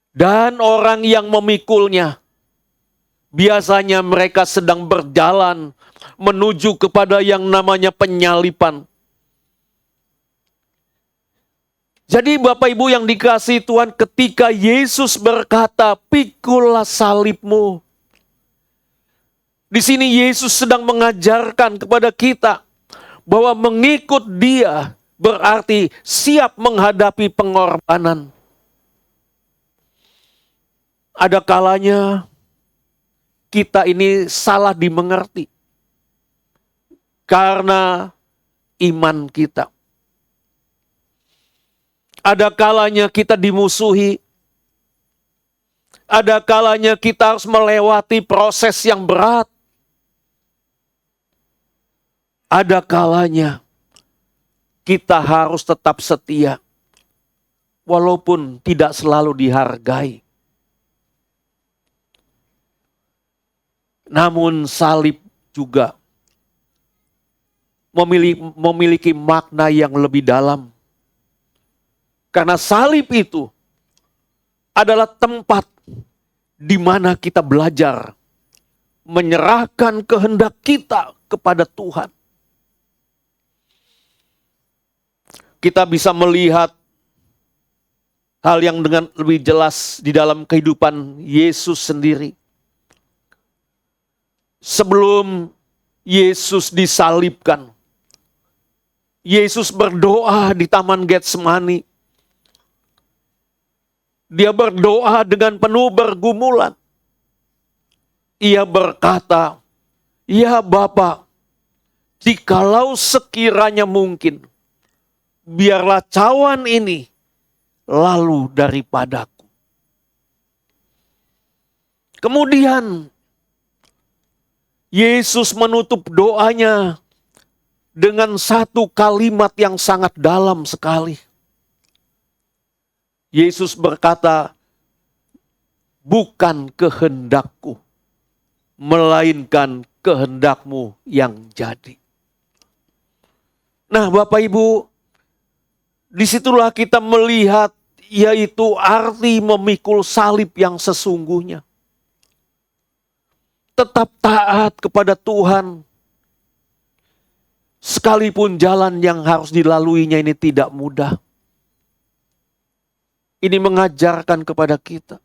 Dan orang yang memikulnya, biasanya mereka sedang berjalan menuju kepada yang namanya penyalipan. Jadi Bapak Ibu yang dikasihi Tuhan, ketika Yesus berkata, "Pikullah salibmu." Di sini Yesus sedang mengajarkan kepada kita bahwa mengikut Dia berarti siap menghadapi pengorbanan. Ada kalanya kita ini salah dimengerti karena iman kita. Ada kalanya kita dimusuhi. Ada kalanya kita harus melewati proses yang berat. Ada kalanya kita harus tetap setia, walaupun tidak selalu dihargai. Namun salib juga memiliki makna yang lebih dalam. Karena salib itu adalah tempat di mana kita belajar menyerahkan kehendak kita kepada Tuhan. Kita bisa melihat hal yang dengan lebih jelas di dalam kehidupan Yesus sendiri. Sebelum Yesus disalibkan, Yesus berdoa di Taman Getsemani. Dia berdoa dengan penuh bergumulan. Ia berkata, "Ya Bapa, jikalau sekiranya mungkin, biarlah cawan ini lalu daripadaku." Kemudian Yesus menutup doanya dengan satu kalimat yang sangat dalam sekali. Yesus berkata, "Bukan kehendakku, melainkan kehendakmu yang jadi." Nah, Bapak Ibu, disitulah kita melihat yaitu arti memikul salib yang sesungguhnya. Tetap taat kepada Tuhan. Sekalipun jalan yang harus dilaluinya ini tidak mudah. Ini mengajarkan kepada kita.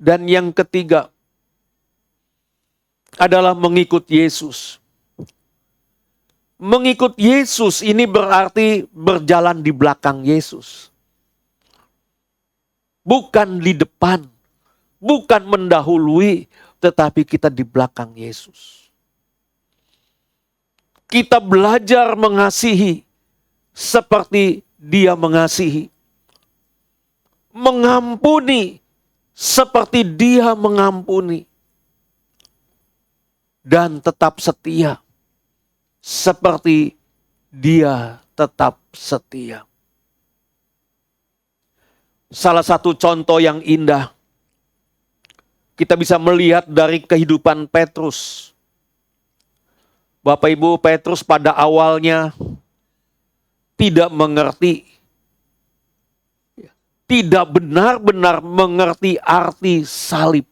Dan yang ketiga adalah mengikut Yesus. Mengikut Yesus ini berarti berjalan di belakang Yesus. Bukan di depan, bukan mendahului, tetapi kita di belakang Yesus. Kita belajar mengasihi seperti Dia mengasihi. Mengampuni seperti Dia mengampuni. Dan tetap setia seperti Dia tetap setia. Salah satu contoh yang indah kita bisa melihat dari kehidupan Petrus. Bapak Ibu, Petrus pada awalnya tidak mengerti, tidak benar-benar mengerti arti salib.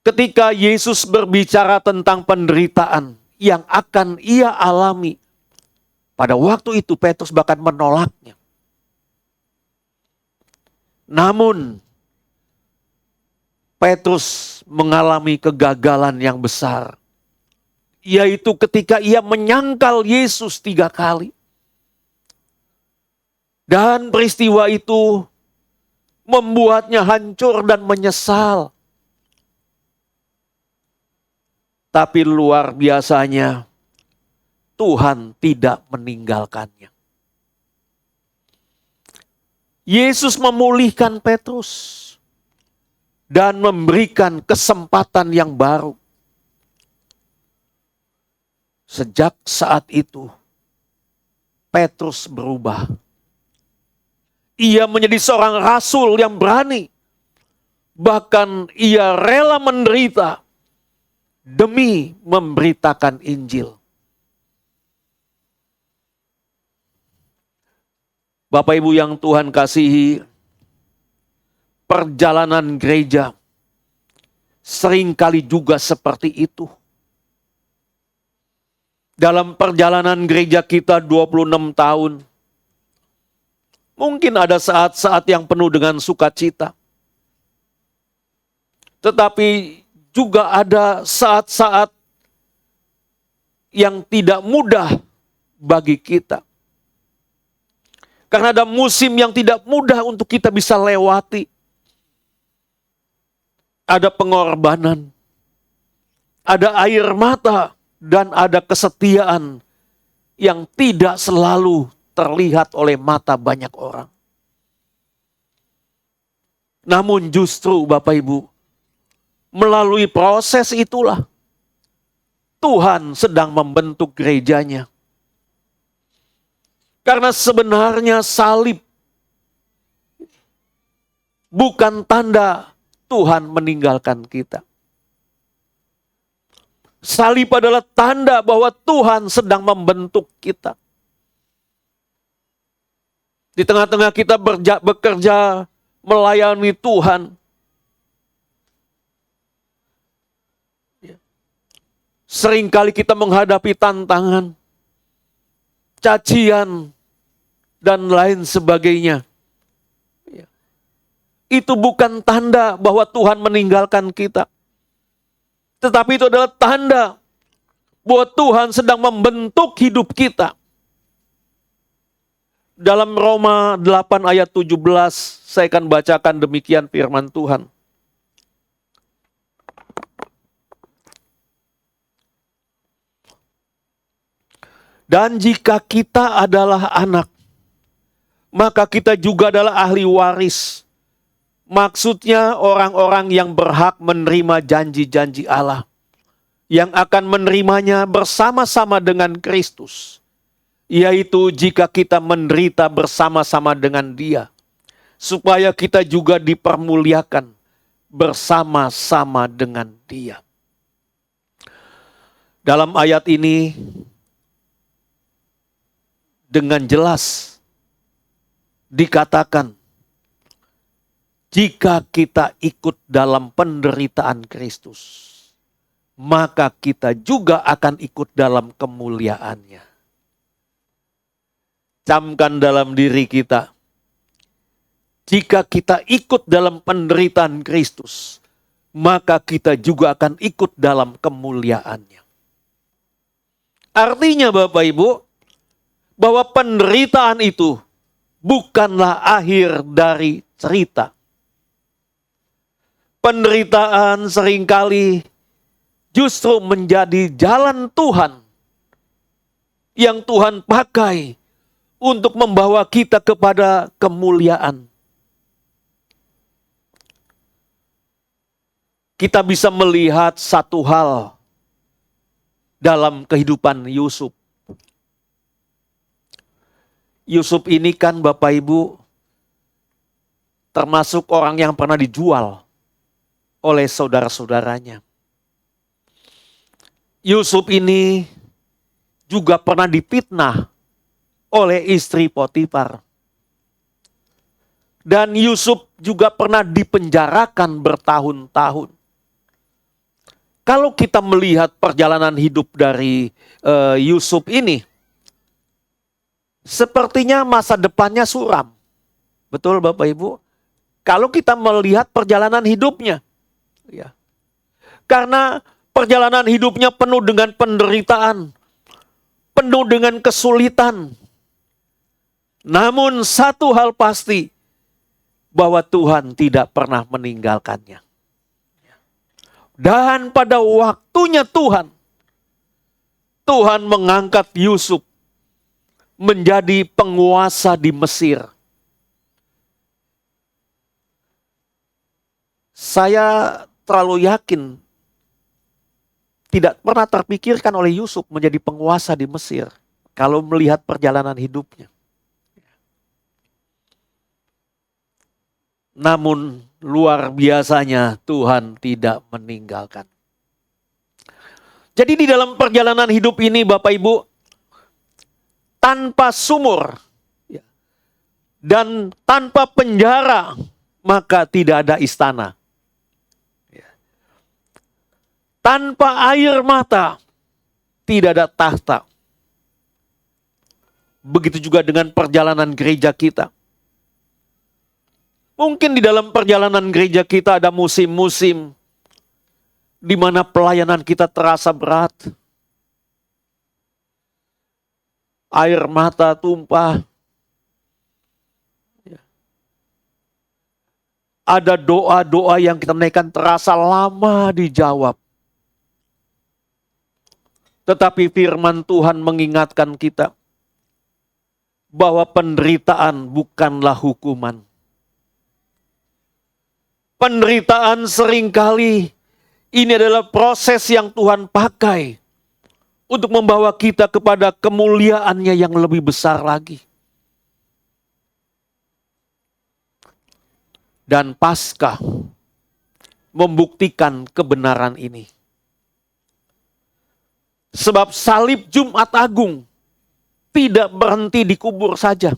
Ketika Yesus berbicara tentang penderitaan yang akan Ia alami, pada waktu itu Petrus bahkan menolaknya. Namun Petrus mengalami kegagalan yang besar, yaitu ketika ia menyangkal Yesus 3 kali. Dan peristiwa itu membuatnya hancur dan menyesal. Tapi luar biasanya, Tuhan tidak meninggalkannya. Yesus memulihkan Petrus dan memberikan kesempatan yang baru. Sejak saat itu, Petrus berubah. Ia menjadi seorang rasul yang berani. Bahkan ia rela menderita demi memberitakan Injil. Bapak Ibu yang Tuhan kasihi, perjalanan gereja seringkali juga seperti itu. Dalam perjalanan gereja kita 26 tahun, mungkin ada saat-saat yang penuh dengan sukacita. Tetapi juga ada saat-saat yang tidak mudah bagi kita. Karena ada musim yang tidak mudah untuk kita bisa lewati. Ada pengorbanan, ada air mata, dan ada kesetiaan yang tidak selalu terlihat oleh mata banyak orang. Namun justru Bapak Ibu, melalui proses itulah Tuhan sedang membentuk gerejanya. Karena sebenarnya salib bukan tanda Tuhan meninggalkan kita. Salib adalah tanda bahwa Tuhan sedang membentuk kita. Di tengah-tengah kita bekerja melayani Tuhan, seringkali kita menghadapi tantangan, cacian, dan lain sebagainya. Itu bukan tanda bahwa Tuhan meninggalkan kita. Tetapi itu adalah tanda bahwa Tuhan sedang membentuk hidup kita. Dalam Roma 8 ayat 17, saya akan bacakan demikian firman Tuhan. Dan jika kita adalah anak, maka kita juga adalah ahli waris. Maksudnya orang-orang yang berhak menerima janji-janji Allah, yang akan menerimanya bersama-sama dengan Kristus, yaitu jika kita menderita bersama-sama dengan Dia, supaya kita juga dipermuliakan bersama-sama dengan Dia. Dalam ayat ini dengan jelas dikatakan, jika kita ikut dalam penderitaan Kristus, maka kita juga akan ikut dalam kemuliaannya. Camkan dalam diri kita, jika kita ikut dalam penderitaan Kristus, maka kita juga akan ikut dalam kemuliaannya. Artinya Bapak Ibu, bahwa penderitaan itu bukanlah akhir dari cerita. Penderitaan seringkali justru menjadi jalan Tuhan yang Tuhan pakai untuk membawa kita kepada kemuliaan. Kita bisa melihat satu hal dalam kehidupan Yusuf. Yusuf ini kan Bapak Ibu termasuk orang yang pernah dijual oleh saudara-saudaranya. Yusuf ini juga pernah difitnah oleh istri Potifar. Dan Yusuf juga pernah dipenjarakan bertahun-tahun. Kalau kita melihat perjalanan hidup dari Yusuf ini, sepertinya masa depannya suram. Betul Bapak Ibu? Kalau kita melihat perjalanan hidupnya. Ya. Karena perjalanan hidupnya penuh dengan penderitaan, penuh dengan kesulitan. Namun satu hal pasti, bahwa Tuhan tidak pernah meninggalkannya. Dan pada waktunya Tuhan mengangkat Yusuf menjadi penguasa di Mesir. Saya terlalu yakin tidak pernah terpikirkan oleh Yusuf menjadi penguasa di Mesir kalau melihat perjalanan hidupnya. Namun luar biasanya Tuhan tidak meninggalkan. Jadi di dalam perjalanan hidup ini Bapak Ibu, tanpa sumur dan tanpa penjara, maka tidak ada istana. Tanpa air mata, tidak ada tahta. Begitu juga dengan perjalanan gereja kita. Mungkin di dalam perjalanan gereja kita ada musim-musim di mana pelayanan kita terasa berat. Air mata tumpah. Ada doa-doa yang kita naikkan terasa lama dijawab. Tetapi firman Tuhan mengingatkan kita bahwa penderitaan bukanlah hukuman. Penderitaan seringkali ini adalah proses yang Tuhan pakai untuk membawa kita kepada kemuliaannya yang lebih besar lagi. Dan Paskah membuktikan kebenaran ini. Sebab salib Jumat Agung tidak berhenti dikubur saja.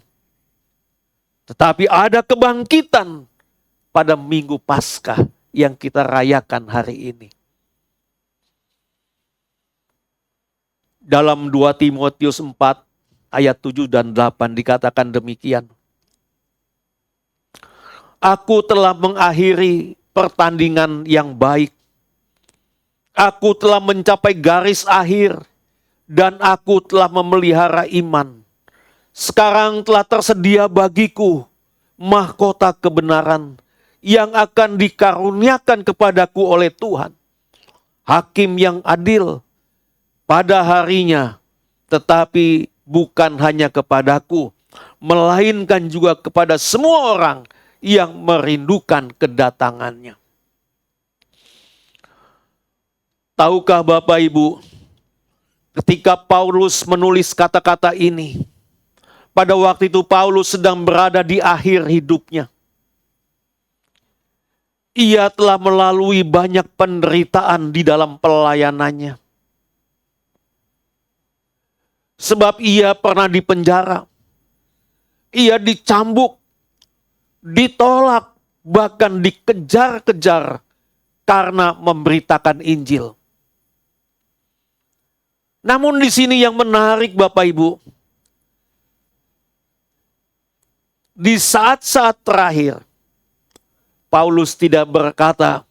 Tetapi ada kebangkitan pada Minggu Paskah yang kita rayakan hari ini. Dalam 2 Timotius 4 ayat 7 dan 8 dikatakan demikian. Aku telah mengakhiri pertandingan yang baik. Aku telah mencapai garis akhir dan aku telah memelihara iman. Sekarang telah tersedia bagiku mahkota kebenaran yang akan dikaruniakan kepadaku oleh Tuhan. Hakim yang adil pada harinya, tetapi bukan hanya kepadaku, melainkan juga kepada semua orang yang merindukan kedatangannya. Tahukah Bapak Ibu, ketika Paulus menulis kata-kata ini, pada waktu itu Paulus sedang berada di akhir hidupnya. Ia telah melalui banyak penderitaan di dalam pelayanannya. Sebab ia pernah dipenjara, ia dicambuk, ditolak, bahkan dikejar-kejar karena memberitakan Injil. Namun di sini yang menarik Bapak Ibu, di saat-saat terakhir, Paulus tidak berkata,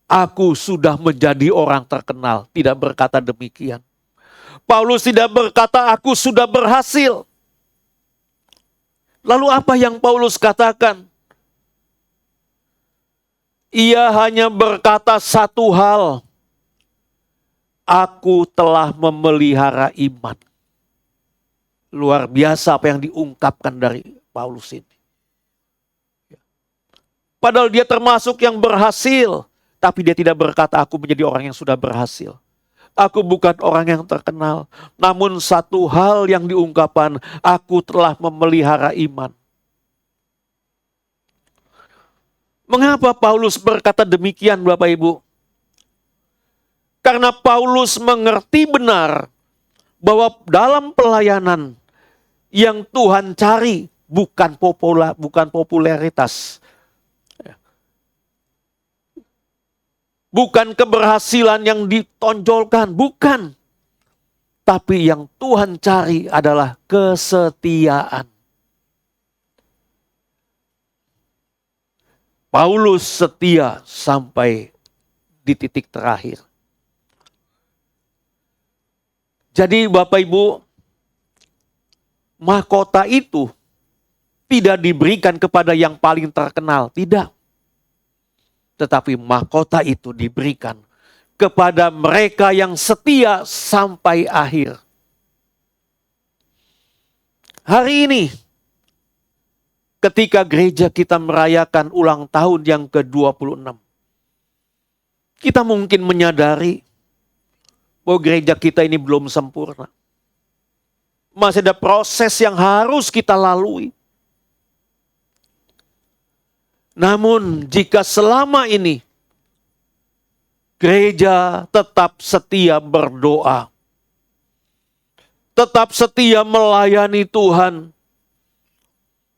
aku sudah menjadi orang terkenal. Tidak berkata demikian. Paulus tidak berkata, aku sudah berhasil. Lalu apa yang Paulus katakan? Ia hanya berkata satu hal. Aku telah memelihara iman. Luar biasa apa yang diungkapkan dari Paulus ini. Padahal dia termasuk yang berhasil. Tapi dia tidak berkata aku menjadi orang yang sudah berhasil. Aku bukan orang yang terkenal. Namun satu hal yang diungkapkan, aku telah memelihara iman. Mengapa Paulus berkata demikian Bapak Ibu? Karena Paulus mengerti benar bahwa dalam pelayanan yang Tuhan cari bukan popularitas. Bukan keberhasilan yang ditonjolkan, bukan. Tapi yang Tuhan cari adalah kesetiaan. Paulus setia sampai di titik terakhir. Jadi Bapak Ibu, mahkota itu tidak diberikan kepada yang paling terkenal, tidak. Tetapi mahkota itu diberikan kepada mereka yang setia sampai akhir. Hari ini, ketika gereja kita merayakan ulang tahun yang ke-26, kita mungkin menyadari bahwa gereja kita ini belum sempurna. Masih ada proses yang harus kita lalui. Namun jika selama ini gereja tetap setia berdoa, tetap setia melayani Tuhan,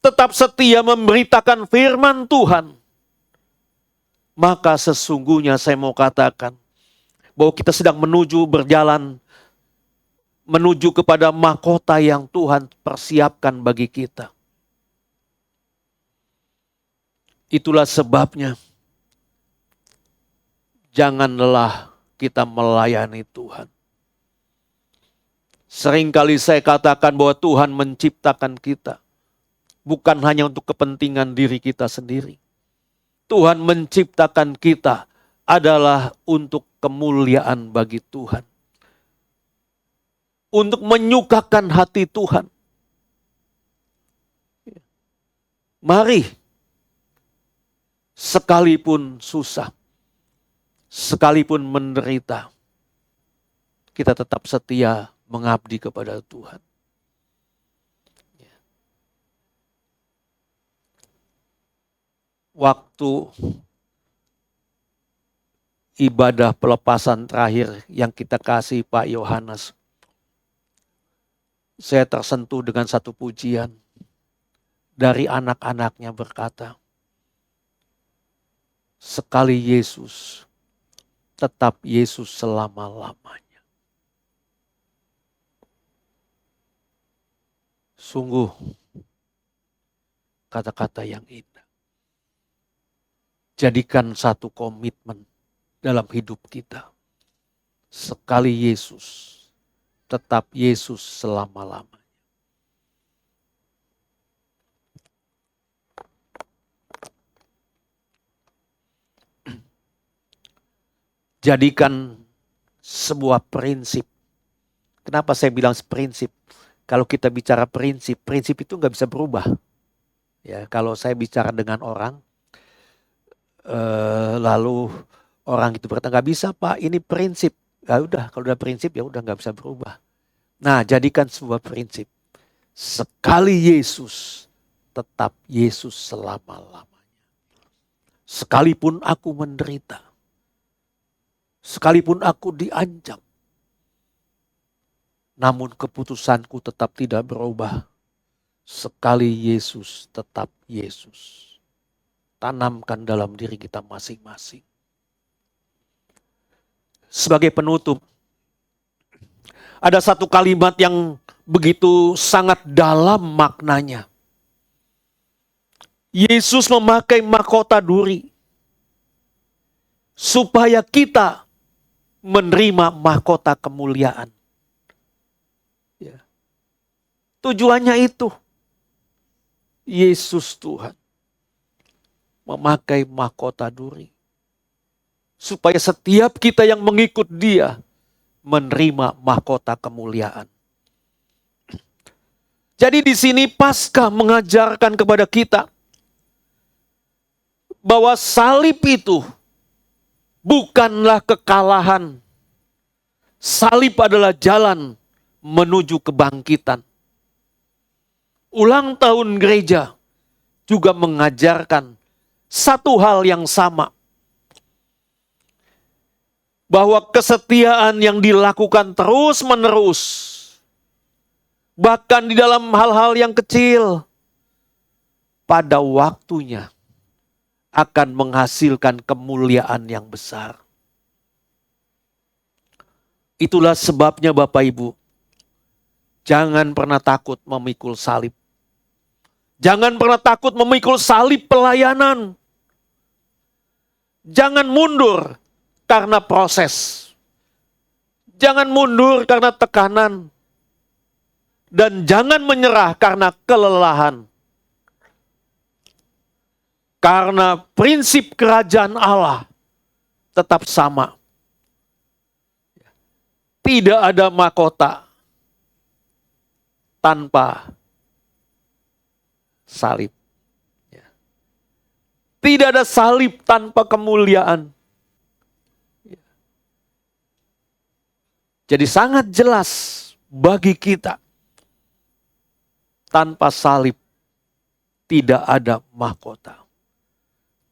tetap setia memberitakan firman Tuhan, maka sesungguhnya saya mau katakan bahwa kita sedang berjalan menuju kepada mahkota yang Tuhan persiapkan bagi kita. Itulah sebabnya jangan lelah kita melayani Tuhan. Seringkali saya katakan bahwa Tuhan menciptakan kita bukan hanya untuk kepentingan diri kita sendiri. Tuhan menciptakan kita adalah untuk kemuliaan bagi Tuhan. Untuk menyukakan hati Tuhan. Mari, sekalipun susah, sekalipun menderita, kita tetap setia mengabdi kepada Tuhan. Waktu ibadah pelepasan terakhir yang kita kasih Pak Yohanes, saya tersentuh dengan satu pujian dari anak-anaknya berkata, sekali Yesus, tetap Yesus selama-lamanya. Sungguh kata-kata yang indah. Jadikan satu komitmen dalam hidup kita. Sekali Yesus, tetap Yesus selama-lamanya. Jadikan sebuah prinsip. Kenapa saya bilang prinsip? Kalau kita bicara prinsip, prinsip itu nggak bisa berubah. Ya, kalau saya bicara dengan orang, lalu orang itu berkata, nggak bisa Pak, ini prinsip. Ya udah, kalau udah prinsip ya udah nggak bisa berubah. Nah, jadikan sebuah prinsip. Sekali Yesus, tetap Yesus selama-lamanya. Sekalipun aku menderita, sekalipun aku diancam, namun keputusanku tetap tidak berubah. Sekali Yesus, tetap Yesus. Tanamkan dalam diri kita masing-masing. Sebagai penutup, ada satu kalimat yang begitu sangat dalam maknanya. Yesus memakai mahkota duri supaya kita menerima mahkota kemuliaan. Ya. Tujuannya itu, Yesus Tuhan memakai mahkota duri supaya setiap kita yang mengikut Dia menerima mahkota kemuliaan. Jadi di sini Paskah mengajarkan kepada kita bahwa salib itu bukanlah kekalahan. Salib adalah jalan menuju kebangkitan. Ulang tahun gereja juga mengajarkan satu hal yang sama. Bahwa kesetiaan yang dilakukan terus-menerus, bahkan di dalam hal-hal yang kecil, pada waktunya akan menghasilkan kemuliaan yang besar. Itulah sebabnya Bapak Ibu, jangan pernah takut memikul salib. Jangan pernah takut memikul salib pelayanan. Jangan mundur karena proses. Jangan mundur karena tekanan. Dan jangan menyerah karena kelelahan. Karena prinsip kerajaan Allah tetap sama. Tidak ada mahkota tanpa salib. Tidak ada salib tanpa kemuliaan. Jadi sangat jelas bagi kita, tanpa salib tidak ada mahkota.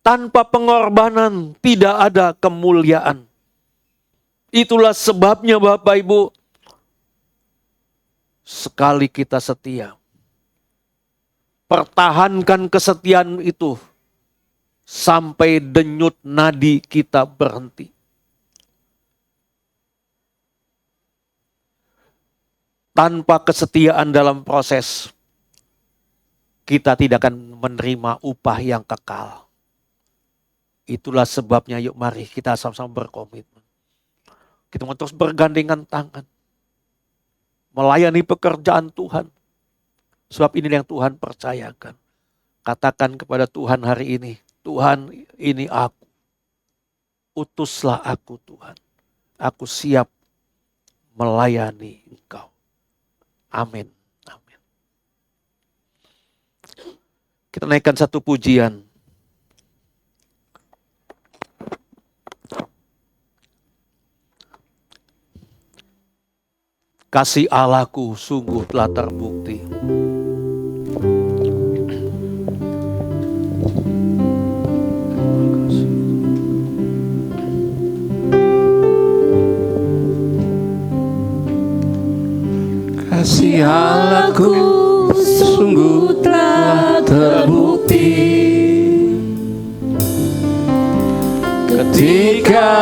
Tanpa pengorbanan tidak ada kemuliaan. Itulah sebabnya Bapak Ibu, sekali kita setia, pertahankan kesetiaan itu sampai denyut nadi kita berhenti. Tanpa kesetiaan dalam proses, kita tidak akan menerima upah yang kekal. Itulah sebabnya yuk mari kita sama-sama berkomitmen. Kita mau terus bergandengan tangan, melayani pekerjaan Tuhan. Sebab ini yang Tuhan percayakan. Katakan kepada Tuhan hari ini, Tuhan ini aku. Utuslah aku Tuhan. Aku siap melayani Engkau. Amin. Amin. Kita naikkan satu pujian. Kasih Allahku sungguh telah terbukti. Kasih Allahku sungguh telah terbukti ketika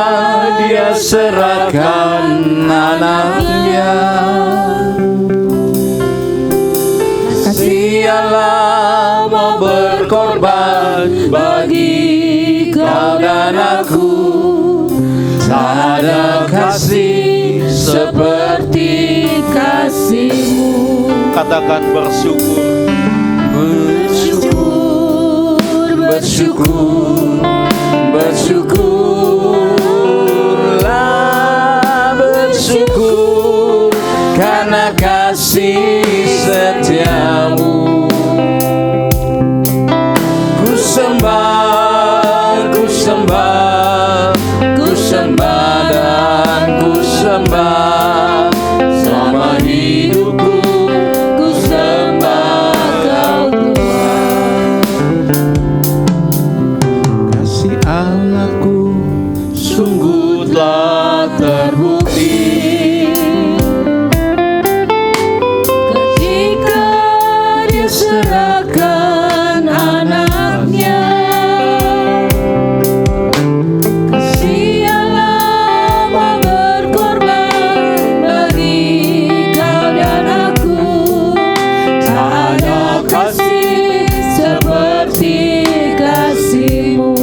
Dia serahkan anaknya. Kasih Allah mau berkorban bagi kau dan aku. Tak ada kasih seperti kasih-Mu. Katakan bersyukur. Bersyukur, bersyukur, bersyukurlah, bersyukur karena kasih setiamu. Ku sembah, ku sembah, ku sembah dan ku sembah selama hidupku. Ku sembah Kau Tuhan. Kasih Allahku sungguh telah terbukti Ketika Dia serahkan anaknya. Kasih Allah mau berkorban bagi kau dan aku. Tak ada kasih seperti kasih-Mu.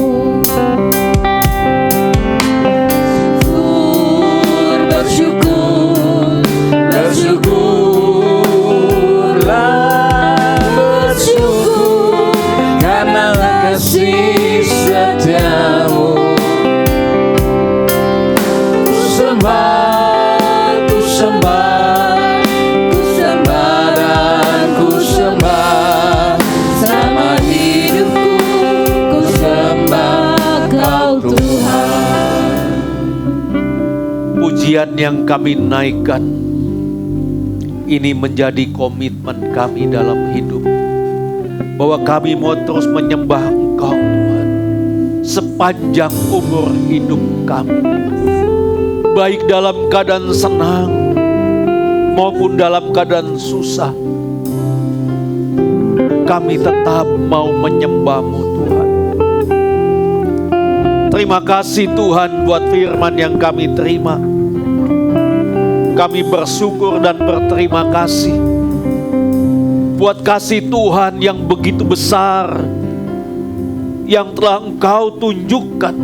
Bersyukur, bersyukurlah, bersyukur karena kasih setiamu. Ku sembah, ku sembah, ku sembah dan ku sembah selama hidupku. Ku sembah Kau Tuhan. Pujian yang kami naikkan ini menjadi komitmen kami dalam hidup, bahwa kami mau terus menyembah Engkau Tuhan sepanjang umur hidup kami, baik dalam keadaan senang maupun dalam keadaan susah. Kami tetap mau menyembah-Mu Tuhan. Terima kasih Tuhan buat firman yang kami terima. Kami bersyukur dan berterima kasih buat kasih Tuhan yang begitu besar yang telah Engkau tunjukkan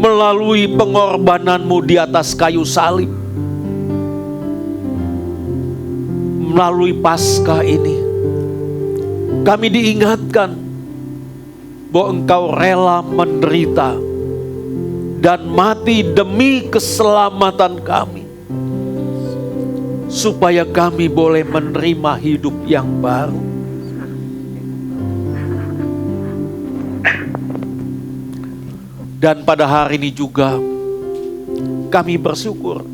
melalui pengorbanan-Mu di atas kayu salib. Melalui Paskah ini kami diingatkan bahwa Engkau rela menderita dan mati demi keselamatan kami, supaya kami boleh menerima hidup yang baru. Dan pada hari ini juga kami bersyukur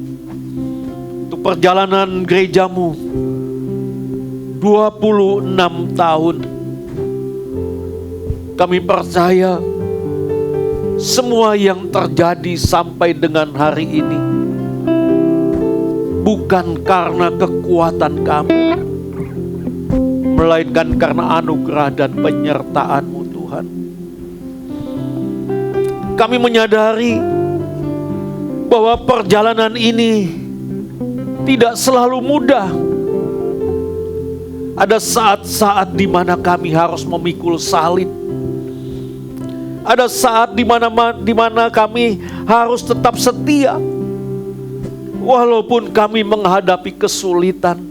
perjalanan gerejamu 26 tahun. Kami percaya semua yang terjadi sampai dengan hari ini bukan karena kekuatan kami, melainkan karena anugerah dan penyertaan-Mu Tuhan. Kami menyadari bahwa perjalanan ini tidak selalu mudah. Ada saat-saat di mana kami harus memikul salib. Ada saat di mana kami harus tetap setia. Walaupun kami menghadapi kesulitan.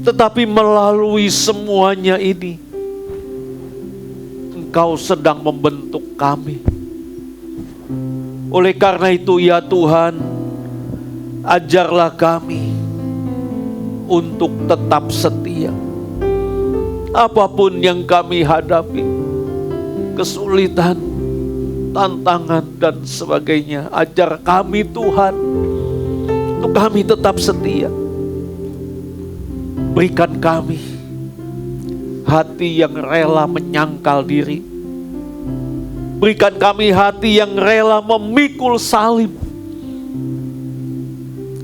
Tetapi melalui semuanya ini, Engkau sedang membentuk kami. Oleh karena itu ya Tuhan, ajarlah kami untuk tetap setia. Apapun yang kami hadapi, kesulitan, tantangan dan sebagainya, ajar kami Tuhan untuk kami tetap setia. Berikan kami hati yang rela menyangkal diri. Berikan kami hati yang rela memikul salib.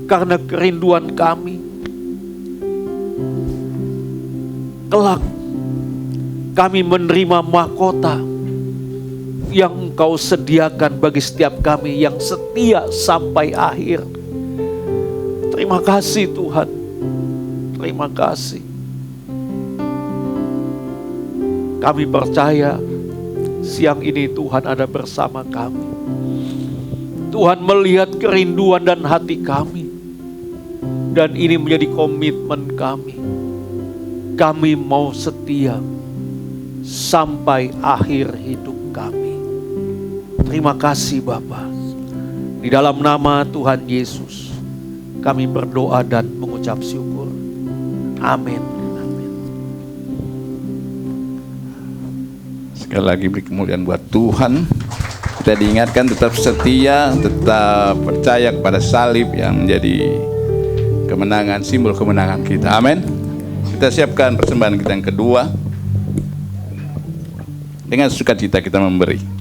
Karena kerinduan kami, kelak kami menerima mahkota yang Engkau sediakan bagi setiap kami yang setia sampai akhir. Terima kasih Tuhan. Terima kasih. Kami percaya siang ini Tuhan ada bersama kami. Tuhan melihat kerinduan dan hati kami. Dan ini menjadi komitmen kami. Kami mau setia sampai akhir hidup kami. Terima kasih Bapa. Di dalam nama Tuhan Yesus kami berdoa dan mengucap syukur. Amin. Sekali lagi beri kemuliaan buat Tuhan. Kita diingatkan tetap setia, tetap percaya kepada salib yang menjadi kemenangan, simbol kemenangan kita. Amin. Kita siapkan persembahan kita yang kedua. Dengan sukacita kita memberi.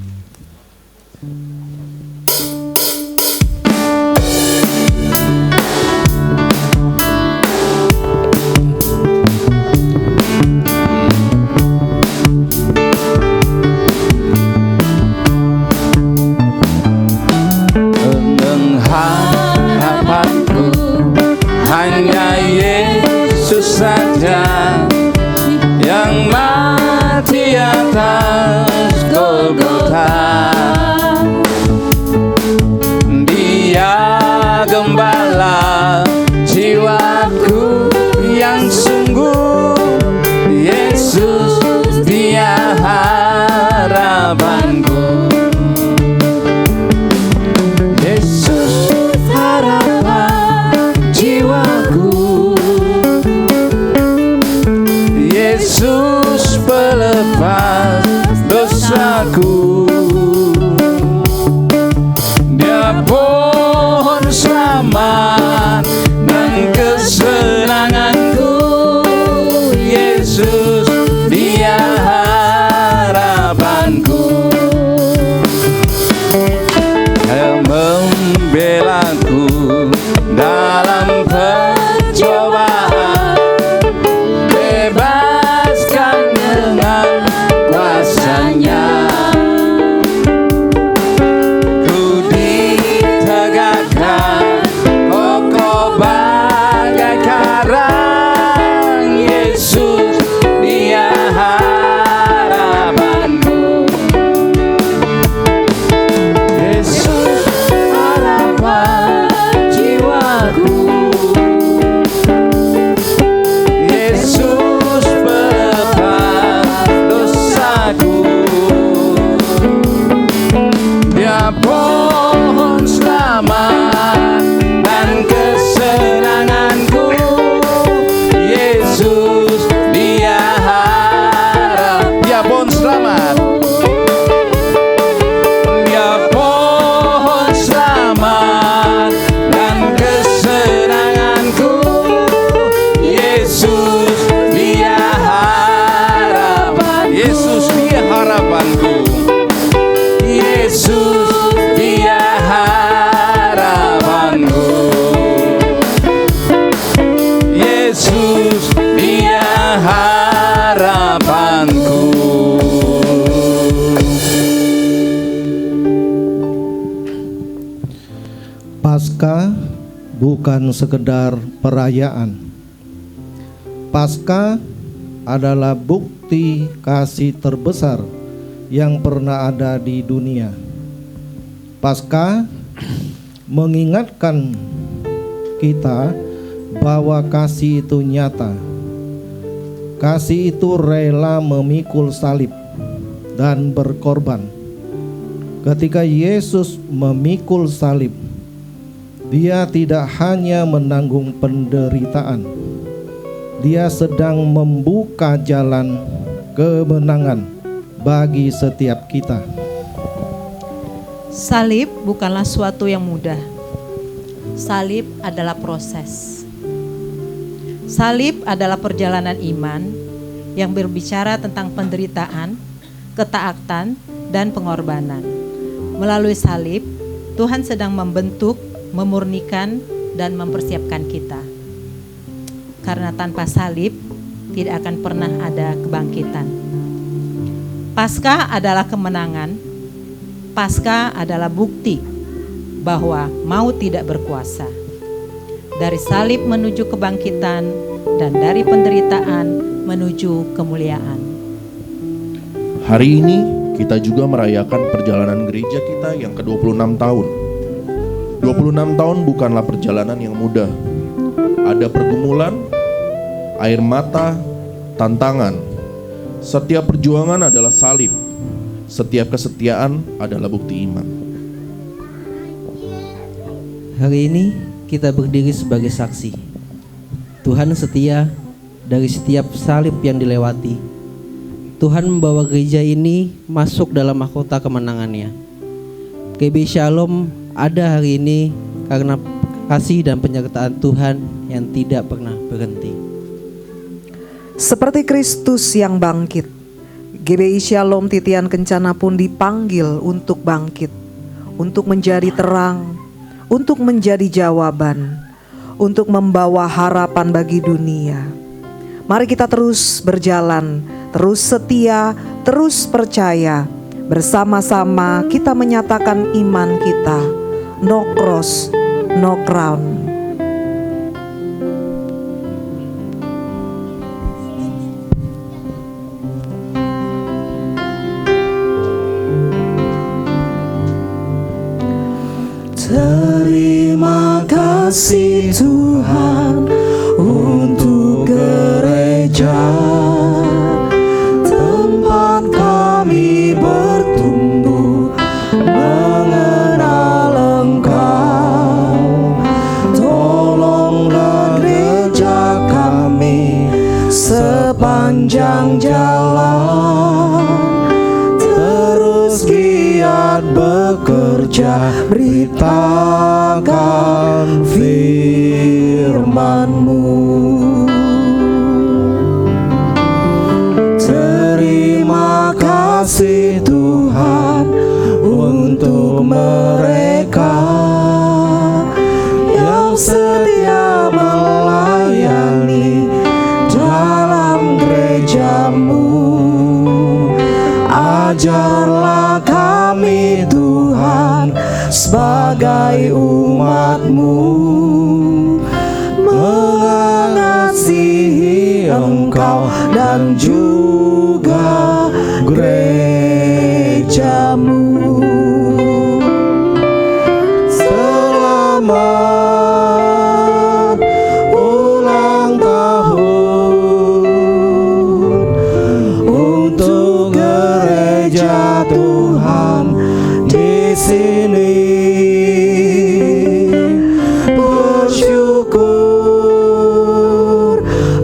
bukan sekedar perayaan. Paskah adalah bukti kasih terbesar yang pernah ada di dunia. Paskah mengingatkan kita bahwa kasih itu nyata. Kasih itu rela memikul salib dan berkorban. Ketika Yesus memikul salib, Dia tidak hanya menanggung penderitaan, Dia sedang membuka jalan kemenangan bagi setiap kita. Salib bukanlah suatu yang mudah. Salib adalah proses. Salib adalah perjalanan iman yang berbicara tentang penderitaan, ketaatan, dan pengorbanan. Melalui salib, Tuhan sedang membentuk, memurnikan, dan mempersiapkan kita. Karena tanpa salib, tidak akan pernah ada kebangkitan. Paskah adalah kemenangan. Paskah adalah bukti bahwa maut tidak berkuasa. Dari salib menuju kebangkitan, dan dari penderitaan menuju kemuliaan. Hari ini kita juga merayakan perjalanan gereja kita yang ke-26 tahun. 26 tahun bukanlah perjalanan yang mudah. Ada pergumulan, air mata, tantangan. Setiap perjuangan adalah salib. Setiap kesetiaan adalah bukti iman. Hari ini kita berdiri sebagai saksi. Tuhan setia dari setiap salib yang dilewati. Tuhan membawa gereja ini masuk dalam mahkota kemenangannya. GBI Shalom ada hari ini karena kasih dan penyertaan Tuhan yang tidak pernah berhenti. Seperti Kristus yang bangkit, GBI Shalom Titian Kencana pun dipanggil untuk bangkit, untuk menjadi terang, untuk menjadi jawaban, untuk membawa harapan bagi dunia. Mari kita terus berjalan, terus setia, terus percaya. Bersama-sama kita menyatakan iman kita. No cross, no crown. Terima kasih Tuhan untuk gereja, tempat kami bertumbuh mengenal Engkau. Tolonglah gereja kami sepanjang jalan, terus giat bekerja, beritakan firman-Mu. Terima kasih Tuhan untuk mereka yang setia melayani dalam gereja-Mu. Ajarlah kami Tuhan sebagai umat-Mu mengasihi Engkau dan juga gereja-Mu. Selamat ulang tahun untuk gereja Tuhan di sini. Bersyukur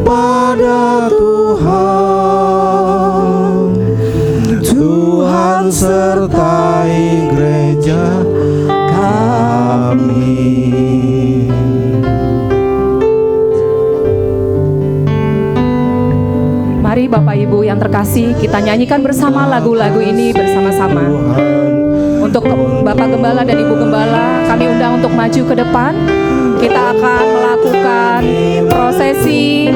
pada Tuhan. Tuhan sertai gereja kami. Mari Bapak Ibu yang terkasih, kita nyanyikan bersama lagu-lagu ini bersama-sama. Untuk Bapak Gembala dan Ibu Gembala, kami undang untuk maju ke depan. Kita akan melakukan prosesi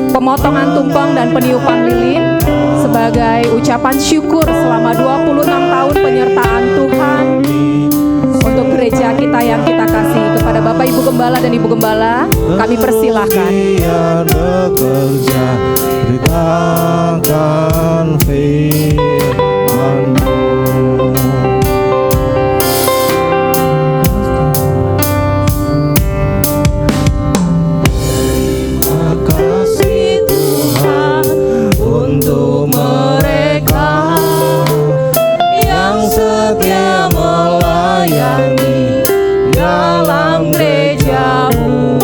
pemotongan tumpeng dan peniupan lilin sebagai ucapan syukur selama 26 tahun penyertaan Tuhan untuk gereja kita yang kita kasih kepada Kepada Bapak Ibu Gembala dan Ibu Gembala, kami persilahkan. Biar bekerja, beritakan firman-Mu. Terima kasih Tuhan untuk mereka yang setia melayani dalam gereja-Mu.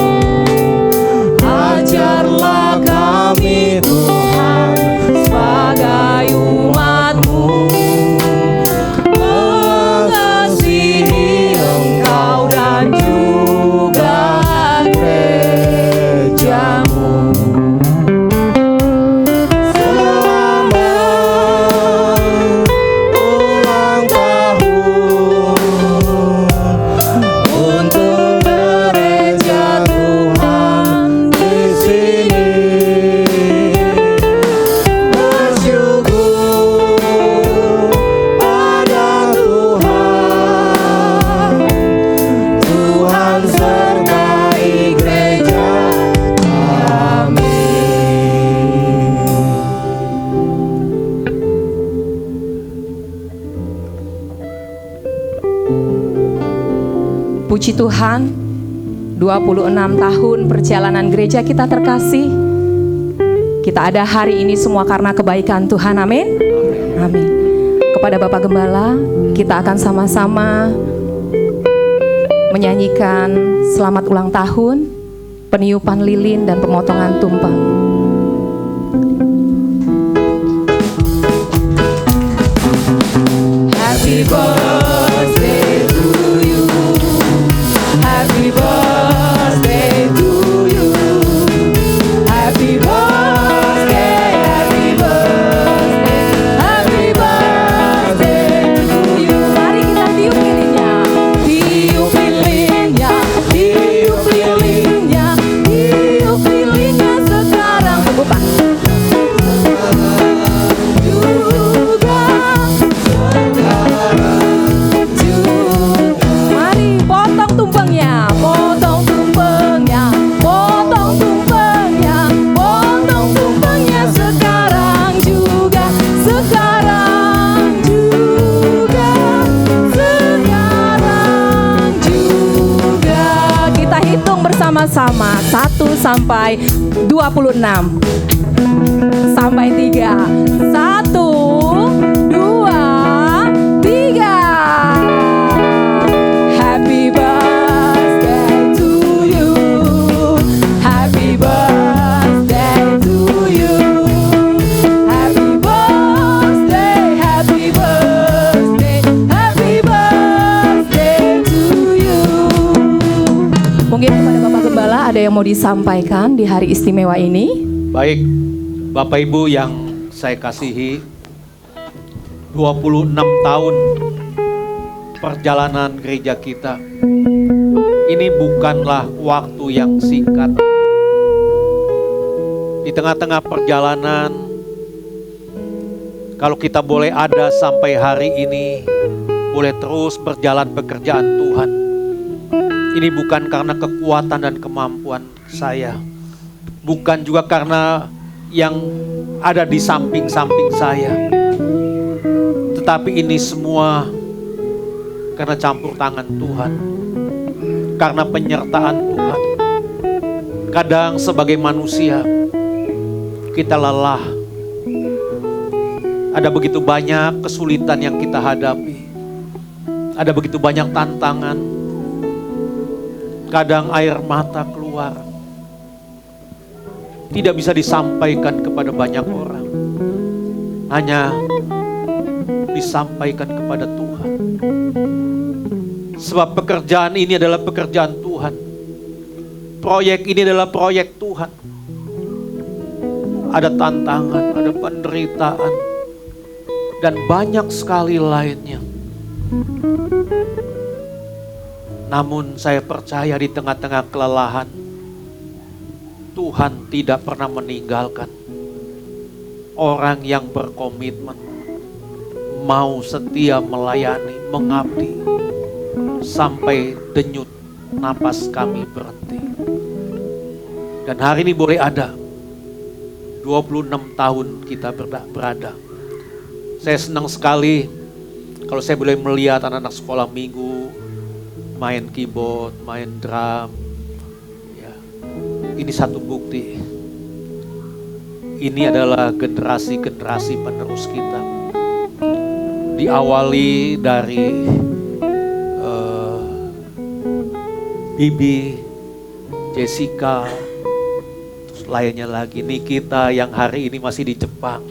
Ajarlah kami Tuhan sebagai umat-Mu mengasihi Engkau dan juga gereja-Mu. Selamat ulang tahun untuk gereja Tuhan di sini. Bersyukur pada Tuhan, Tuhan sertai gereja kami. Puji Tuhan, 26 tahun perjalanan gereja kita terkasih. Kita ada hari ini semua karena kebaikan Tuhan, amin. Amin. Kepada Bapak Gembala, kita akan sama-sama menyanyikan selamat ulang tahun, peniupan lilin dan pemotongan tumpeng. Happy birthday to you. Happy birthday to you. Happy birthday, happy birthday, happy birthday to you. Mari kita tiup lilinnya, tiup lilinnya, tiup lilinnya, tiup lilinnya sekarang. Bukan. Mari potong tumpengnya, potong tumpengnya, potong tumpengnya, potong tumpengnya sekarang juga, sekarang juga, sekarang juga. Kita hitung bersama-sama 1 sampai 26 sampai 3. 1, 2, 3. Happy birthday to you. Happy birthday to you. Happy birthday, happy birthday, happy birthday to you. Mungkin kepada Bapak Gembala ada yang mau disampaikan di hari istimewa ini? Baik, Bapak Ibu yang saya kasihi, 26 tahun perjalanan gereja kita. Ini bukanlah waktu yang singkat. Di tengah-tengah perjalanan, kalau kita boleh ada sampai hari ini, boleh terus berjalan pekerjaan Tuhan. Ini bukan karena kekuatan dan kemampuan saya. Bukan juga karena yang ada di samping-samping saya. Tetapi ini semua karena campur tangan Tuhan. Karena penyertaan Tuhan. Kadang sebagai manusia, kita lelah. Ada begitu banyak kesulitan yang kita hadapi. Ada begitu banyak tantangan. Kadang air mata keluar. Tidak bisa disampaikan kepada banyak orang. Hanya disampaikan kepada Tuhan. Sebab pekerjaan ini adalah pekerjaan Tuhan. Proyek ini adalah proyek Tuhan. Ada tantangan, ada penderitaan, dan banyak sekali lainnya. Namun saya percaya di tengah-tengah kelelahan, Tuhan tidak pernah meninggalkan orang yang berkomitmen, mau setia melayani, mengabdi, sampai denyut napas kami berhenti. Dan hari ini boleh ada 26 tahun kita berada. Saya senang sekali kalau saya boleh melihat anak-anak sekolah minggu main keyboard, main drum. Ya, ini satu bukti. Ini adalah generasi-generasi penerus kita. Diawali dari Bibi, Jessica, terus lainnya lagi. Nikita yang hari ini masih di Jepang.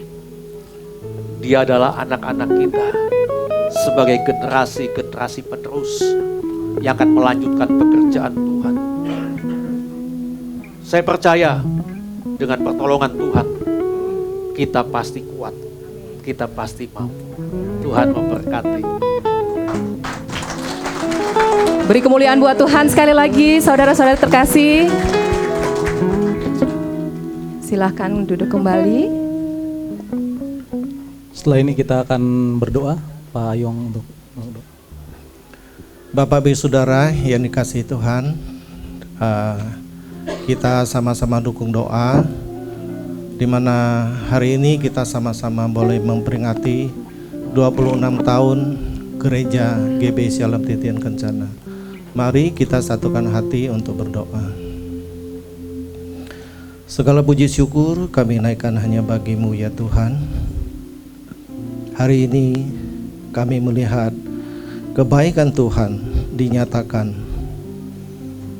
Dia adalah anak-anak kita sebagai generasi-generasi penerus yang akan melanjutkan pekerjaan Tuhan. Saya percaya dengan pertolongan Tuhan, kita pasti kuat, kita pasti mampu. Tuhan memberkati. Beri kemuliaan buat Tuhan sekali lagi, saudara-saudara terkasih. Silahkan duduk kembali. Setelah ini kita akan berdoa, Pak Ayong untuk berdoa. Bapak Ibu Saudara yang dikasihi Tuhan, kita sama-sama dukung doa, di mana hari ini kita sama-sama boleh memperingati 26 tahun Gereja GBI Shalom Titian Kencana. Mari kita satukan hati untuk berdoa. Segala puji syukur kami naikkan hanya bagi-Mu ya Tuhan. Hari ini kami melihat kebaikan Tuhan dinyatakan.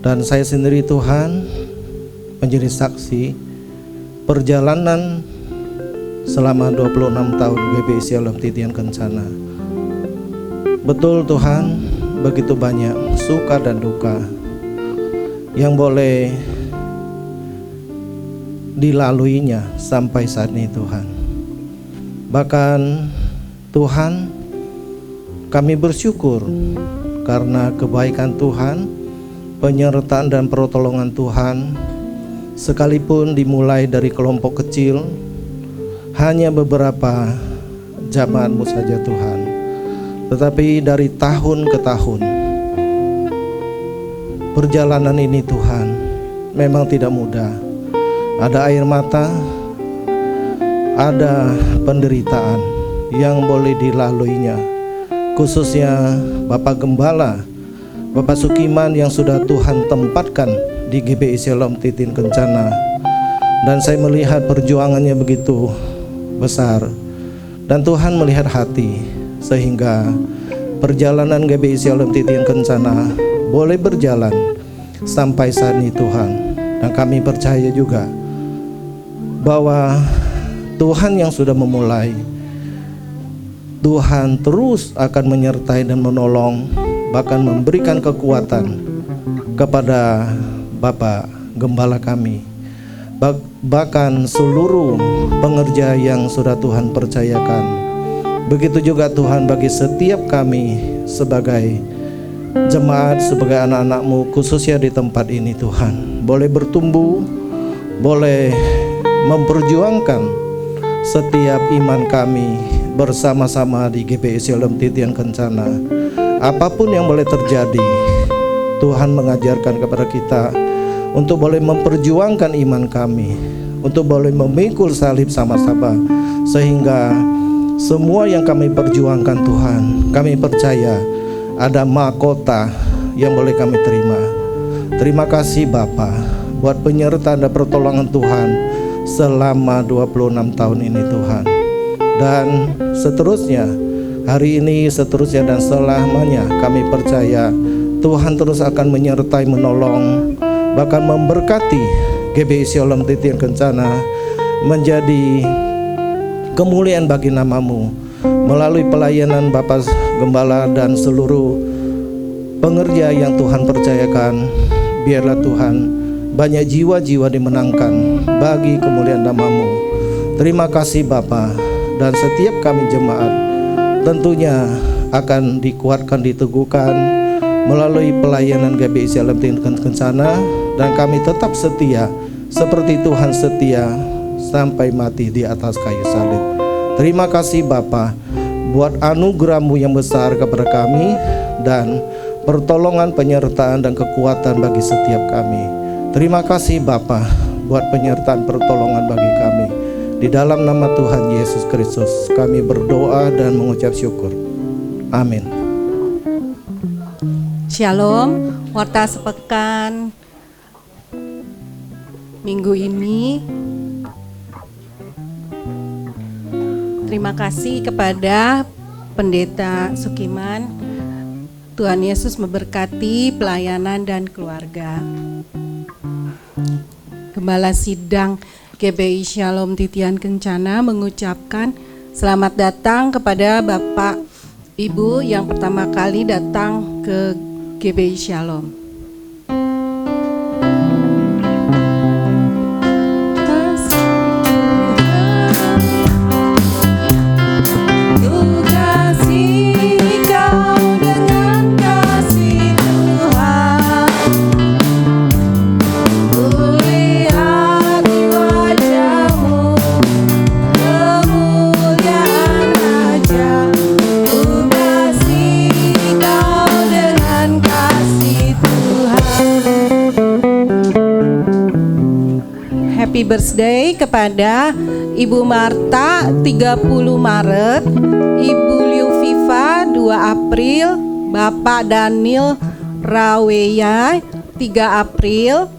Dan saya sendiri Tuhan menjadi saksi perjalanan selama 26 tahun GBI Shalom Titian Kencana. Betul Tuhan, begitu banyak suka dan duka yang boleh dilaluinya sampai saat ini Tuhan. Bahkan Tuhan, kami bersyukur karena kebaikan Tuhan, penyertaan dan pertolongan Tuhan, sekalipun dimulai dari kelompok kecil, hanya beberapa jamaatmu saja Tuhan. Tetapi dari tahun ke tahun, perjalanan ini Tuhan memang tidak mudah. Ada air mata, ada penderitaan yang boleh dilaluinya. Khususnya Bapak Gembala, Bapak Sukiman yang sudah Tuhan tempatkan di GBI Shalom Titian Kencana. Dan saya melihat perjuangannya begitu besar. Dan Tuhan melihat hati, sehingga perjalanan GBI Shalom Titian Kencana boleh berjalan sampai saat ini Tuhan. Dan kami percaya juga bahwa Tuhan yang sudah memulai, Tuhan terus akan menyertai dan menolong, bahkan memberikan kekuatan kepada Bapak Gembala kami, bahkan seluruh pengerja yang sudah Tuhan percayakan. Begitu juga Tuhan bagi setiap kami sebagai jemaat, sebagai anak-anak-Mu, khususnya di tempat ini Tuhan, boleh bertumbuh, boleh memperjuangkan setiap iman kami bersama-sama di GBI Shalom Titian Kencana. Apapun yang boleh terjadi, Tuhan mengajarkan kepada kita untuk boleh memperjuangkan iman kami, untuk boleh memikul salib sama-sama, sehingga semua yang kami perjuangkan Tuhan, kami percaya ada mahkota yang boleh kami terima. Terima kasih Bapa buat penyertaan dan pertolongan Tuhan selama 26 tahun ini Tuhan. Dan seterusnya, hari ini, seterusnya dan selamanya kami percaya Tuhan terus akan menyertai, menolong, bahkan memberkati GBI Shalom Titian Kencana menjadi kemuliaan bagi nama-Mu melalui pelayanan Bapak Gembala dan seluruh pengerja yang Tuhan percayakan. Biarlah Tuhan banyak jiwa-jiwa dimenangkan bagi kemuliaan nama-Mu. Terima kasih Bapa, dan setiap kami jemaat tentunya akan dikuatkan, diteguhkan melalui pelayanan GBI Shalom Titian Kencana, dan kami tetap setia seperti Tuhan setia sampai mati di atas kayu salib. Terima kasih Bapa buat anugerah-Mu yang besar kepada kami, dan pertolongan, penyertaan, dan kekuatan bagi setiap kami. Terima kasih Bapa buat penyertaan pertolongan bagi kami. Di dalam nama Tuhan Yesus Kristus kami berdoa dan mengucap syukur. Amin. Shalom, warta sepekan minggu ini. Terima kasih kepada Pendeta Sukiman. Tuhan Yesus memberkati pelayanan dan keluarga. Gembala Sidang GBI Shalom Titian Kencana mengucapkan selamat datang kepada Bapak Ibu yang pertama kali datang ke GBI Shalom. Happy birthday kepada Ibu Marta 30 Maret, Ibu Liu Viva 2 April, Bapak Daniel Raweya 3 April,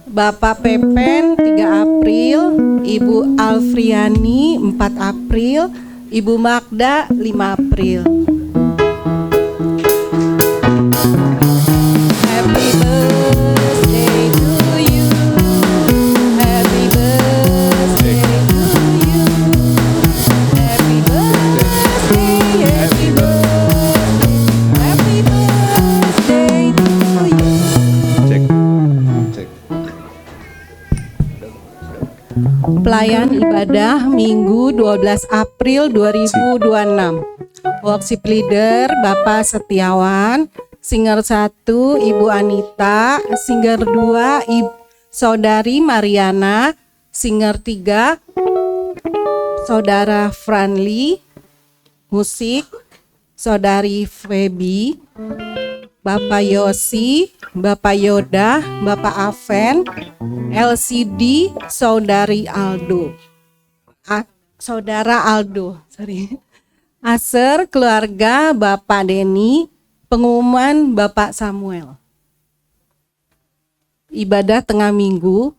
Bapak Pepen 3 April, Ibu Alfriani 4 April, Ibu Magda 5 April. Happy birthday to you. Happy birthday to you. Happy birthday, happy birthday, happy birthday to you. Cek. Pelayan ibadah Minggu 12 April 2026. Worship leader Bapak Setiawan, singer 1 Ibu Anita, singer 2 Saudari Mariana, singer 3 Saudara Franly, musik Saudari Feby, Bapak Yosi, Bapak Yoda, Bapak Aven, LCD Saudari Aldo, Saudara Aldo, Aser keluarga Bapak Denny, pengumuman Bapak Samuel. Ibadah tengah minggu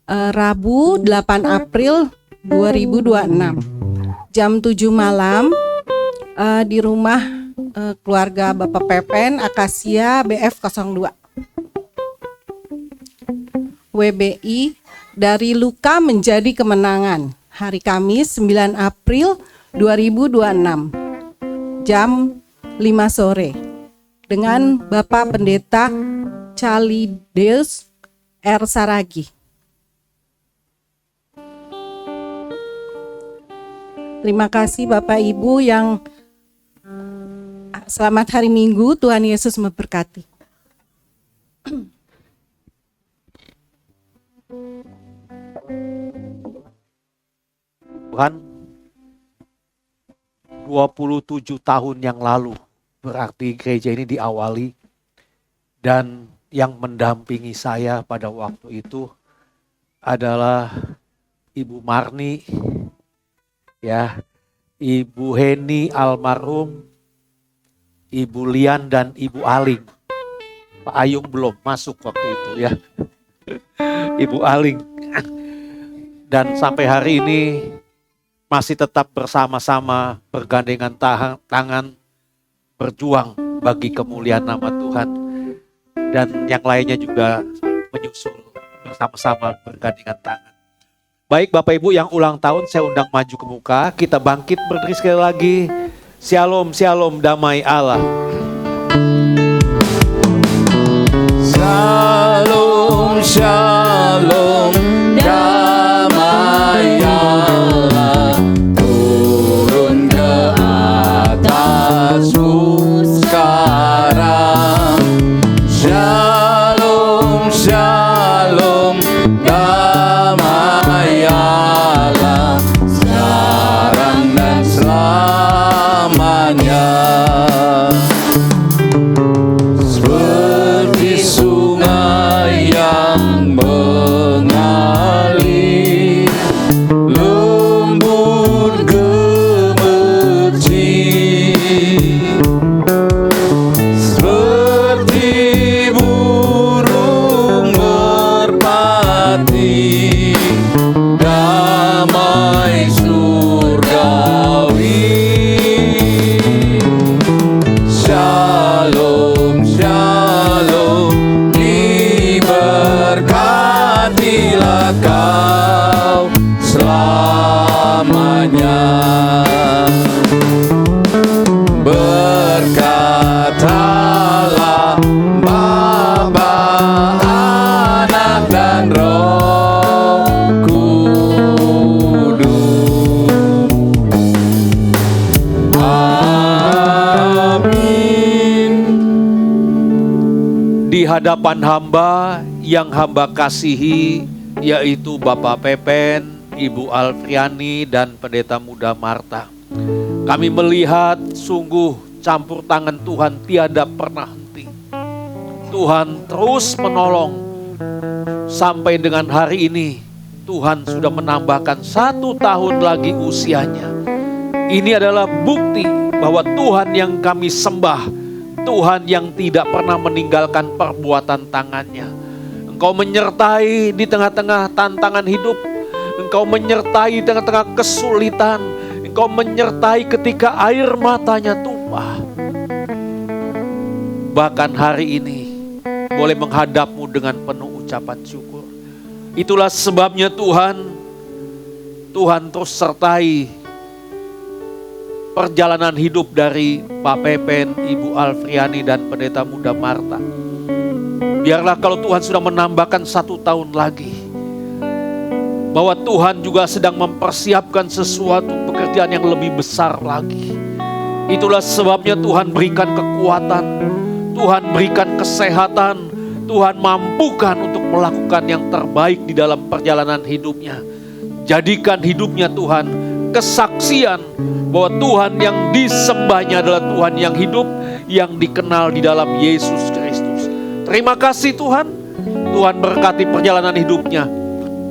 Rabu 8 April 2026 jam 7 malam di rumah keluarga Bapak Pepen Akasia BF02. WBI dari luka menjadi kemenangan, hari Kamis 9 April 2026 jam 5 sore dengan Bapak Pendeta Chalideus R. Saragi. Terima kasih Bapak Ibu yang selamat hari Minggu, Tuhan Yesus memberkati. Tuhan, 27 tahun yang lalu berarti gereja ini diawali, dan yang mendampingi saya pada waktu itu adalah Ibu Marni, ya, Ibu Heni almarhum, Ibu Lian dan Ibu Aling. Pak Ayung belum masuk waktu itu ya. Ibu Aling. Dan sampai hari ini masih tetap bersama-sama bergandengan tangan berjuang bagi kemuliaan nama Tuhan. Dan yang lainnya juga menyusul bersama-sama bergandengan tangan. Baik Bapak Ibu yang ulang tahun, saya undang maju ke muka. Kita bangkit berdiri sekali lagi. Shalom, shalom, damai Allah. Shalom, shalom, damai Allah turun ke atasmu sekarang. Shalom, shalom, damai Allah sekarang dan selamanya. damai surgawi. Shalom, shalom, diberkatilah kau selamanya. Berkatalah Bapa, Anak dan Roh Kudus. Amin. Di hadapan hamba yang hamba kasihi, yaitu Bapak Pepen, Ibu Alfriani, dan Pendeta Muda Marta, kami melihat sungguh campur tangan Tuhan tiada pernah henti. Tuhan terus menolong sampai dengan hari ini. Tuhan sudah menambahkan 1 tahun lagi usianya. Ini adalah bukti bahwa Tuhan yang kami sembah, Tuhan yang tidak pernah meninggalkan perbuatan tangannya. Engkau menyertai di tengah-tengah tantangan hidup. Engkau menyertai di tengah-tengah kesulitan. Engkau menyertai ketika air matanya tumpah. Bahkan hari ini boleh menghadapmu dengan penuh ucapan syukur. Itulah sebabnya Tuhan terus sertai perjalanan hidup dari Pak Pepen, Ibu Alfriani, dan Pendeta Muda Marta. Biarlah kalau Tuhan sudah menambahkan 1 tahun lagi, bahwa Tuhan juga sedang mempersiapkan sesuatu pekerjaan yang lebih besar lagi. Itulah sebabnya Tuhan berikan kekuatan, Tuhan berikan kesehatan, Tuhan mampukan untuk melakukan yang terbaik di dalam perjalanan hidupnya. Jadikan hidupnya Tuhan kesaksian bahwa Tuhan yang disembahnya adalah Tuhan yang hidup, yang dikenal di dalam Yesus Kristus. Terima kasih Tuhan. Tuhan berkati perjalanan hidupnya.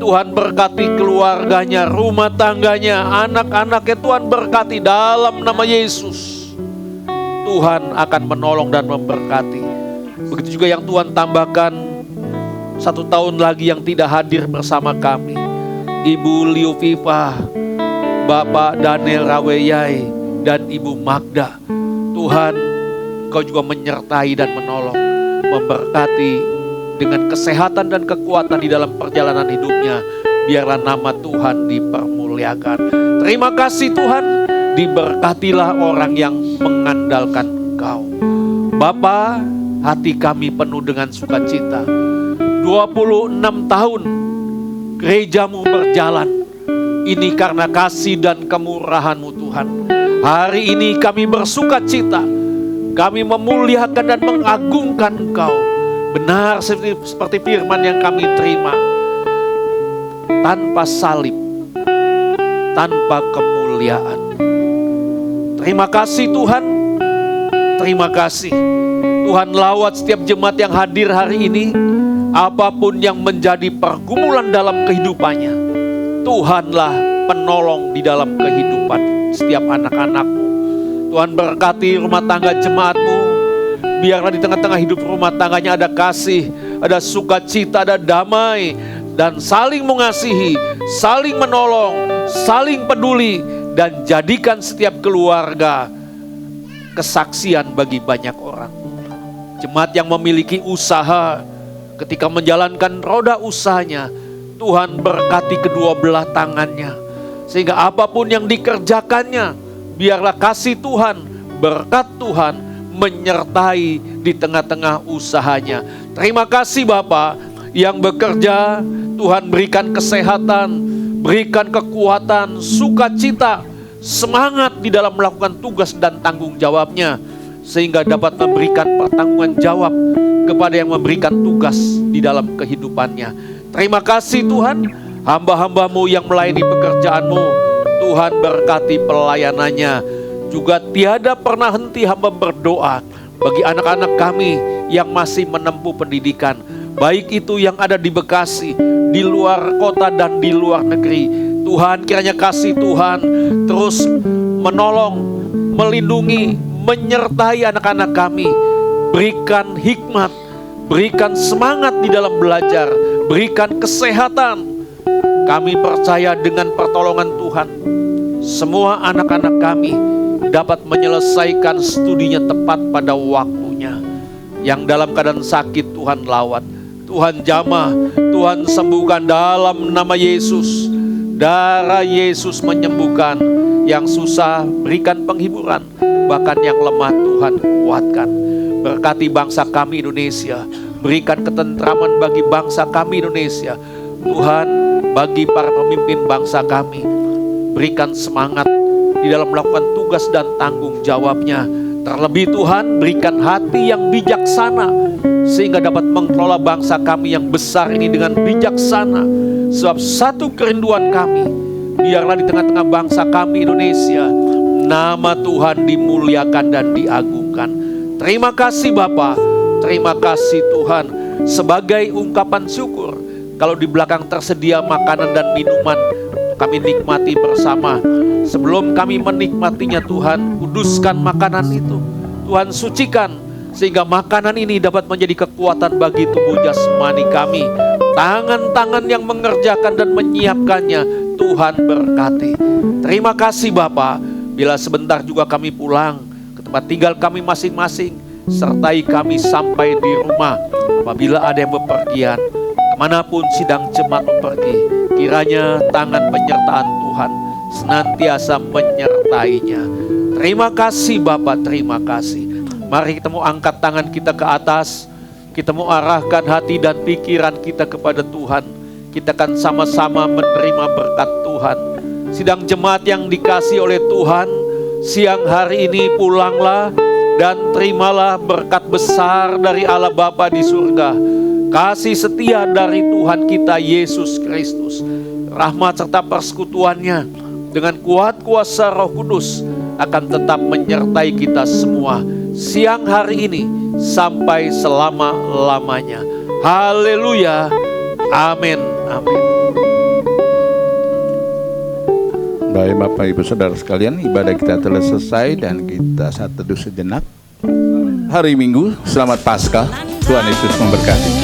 Tuhan berkati keluarganya, rumah tangganya, anak-anaknya. Tuhan berkati dalam nama Yesus. Tuhan akan menolong dan memberkati. Begitu juga yang Tuhan tambahkan 1 tahun lagi yang tidak hadir bersama kami. Ibu Liu Viva, Bapak Daniel Raweyai, dan Ibu Magda. Tuhan, Engkau juga menyertai dan menolong, memberkati dengan kesehatan dan kekuatan di dalam perjalanan hidupnya. Biarlah nama Tuhan dipermuliakan. Terima kasih Tuhan, diberkatilah orang yang mengandalkan Engkau. Bapa, hati kami penuh dengan sukacita. 26 tahun gerejamu berjalan. Ini karena kasih dan kemurahan-Mu Tuhan. Hari ini kami bersukacita. Kami memuliakan dan mengagungkan Engkau. Benar seperti firman yang kami terima. Tanpa salib, tanpa kemuliaan. Terima kasih Tuhan. Terima kasih. Tuhan lawat setiap jemaat yang hadir hari ini. Apapun yang menjadi pergumulan dalam kehidupannya, Tuhanlah penolong di dalam kehidupan setiap anak-anak-Mu. Tuhan berkati rumah tangga jemaat-Mu. Biarlah di tengah-tengah hidup rumah tangganya ada kasih, ada sukacita, ada damai, dan saling mengasihi, saling menolong, saling peduli, dan jadikan setiap keluarga kesaksian bagi banyak orang. Jemaat yang memiliki usaha, ketika menjalankan roda usahanya, Tuhan berkati kedua belah tangannya, sehingga apapun yang dikerjakannya, biarlah kasih Tuhan, berkat Tuhan menyertai di tengah-tengah usahanya. Terima kasih Bapa yang bekerja, Tuhan berikan kesehatan, berikan kekuatan, sukacita, semangat di dalam melakukan tugas dan tanggung jawabnya, sehingga dapat memberikan pertanggungan jawab kepada yang memberikan tugas di dalam kehidupannya. Terima kasih Tuhan, hamba-hamba-Mu yang melayani pekerjaan-Mu, Tuhan berkati pelayanannya. Juga tiada pernah henti hamba berdoa bagi anak-anak kami yang masih menempuh pendidikan, baik itu yang ada di Bekasi, di luar kota dan di luar negeri. Tuhan, kiranya kasih Tuhan terus menolong, melindungi, menyertai anak-anak kami. Berikan hikmat, berikan semangat di dalam belajar, berikan kesehatan. Kami percaya dengan pertolongan Tuhan, semua anak-anak kami dapat menyelesaikan studinya tepat pada waktunya. Yang dalam keadaan sakit Tuhan lawat, Tuhan jamah, Tuhan sembuhkan dalam nama Yesus. Darah Yesus menyembuhkan, yang susah berikan penghiburan, bahkan yang lemah Tuhan kuatkan. Berkati bangsa kami Indonesia, berikan ketentraman bagi bangsa kami Indonesia. Tuhan, bagi para pemimpin bangsa kami, berikan semangat di dalam melakukan tugas dan tanggung jawabnya. Terlebih Tuhan, berikan hati yang bijaksana sehingga dapat mengelola bangsa kami yang besar ini dengan bijaksana. Sebab satu kerinduan kami, biarlah di tengah-tengah bangsa kami Indonesia, nama Tuhan dimuliakan dan diagungkan. Terima kasih Bapa, terima kasih Tuhan. Sebagai ungkapan syukur, kalau di belakang tersedia makanan dan minuman, kami nikmati bersama. Sebelum kami menikmatinya Tuhan, kuduskan makanan itu. Tuhan sucikan, sehingga makanan ini dapat menjadi kekuatan bagi tubuh jasmani kami. Tangan-tangan yang mengerjakan dan menyiapkannya, Tuhan berkati. Terima kasih Bapa. Bila sebentar juga kami pulang ke tempat tinggal kami masing-masing, sertai kami sampai di rumah. Apabila ada yang bepergian, kemanapun sidang jemaat pergi, kiranya tangan penyertaan Tuhan senantiasa menyertainya. Terima kasih Bapa, terima kasih. Mari kita mau angkat tangan kita ke atas, kita mau arahkan hati dan pikiran kita kepada Tuhan. Kita akan sama-sama menerima berkat Tuhan. Sidang jemaat yang dikasihi oleh Tuhan, siang hari ini pulanglah dan terimalah berkat besar dari Allah Bapa di surga. Kasih setia dari Tuhan kita Yesus Kristus, rahmat serta persekutuannya dengan kuat kuasa Roh Kudus akan tetap menyertai kita semua siang hari ini sampai selama-lamanya. Haleluya. Amin. Amin. Baik Bapak Ibu Saudara sekalian, ibadah kita telah selesai dan kita saat teduh sejenak. Hari Minggu, selamat Paskah. Tuhan Yesus memberkati.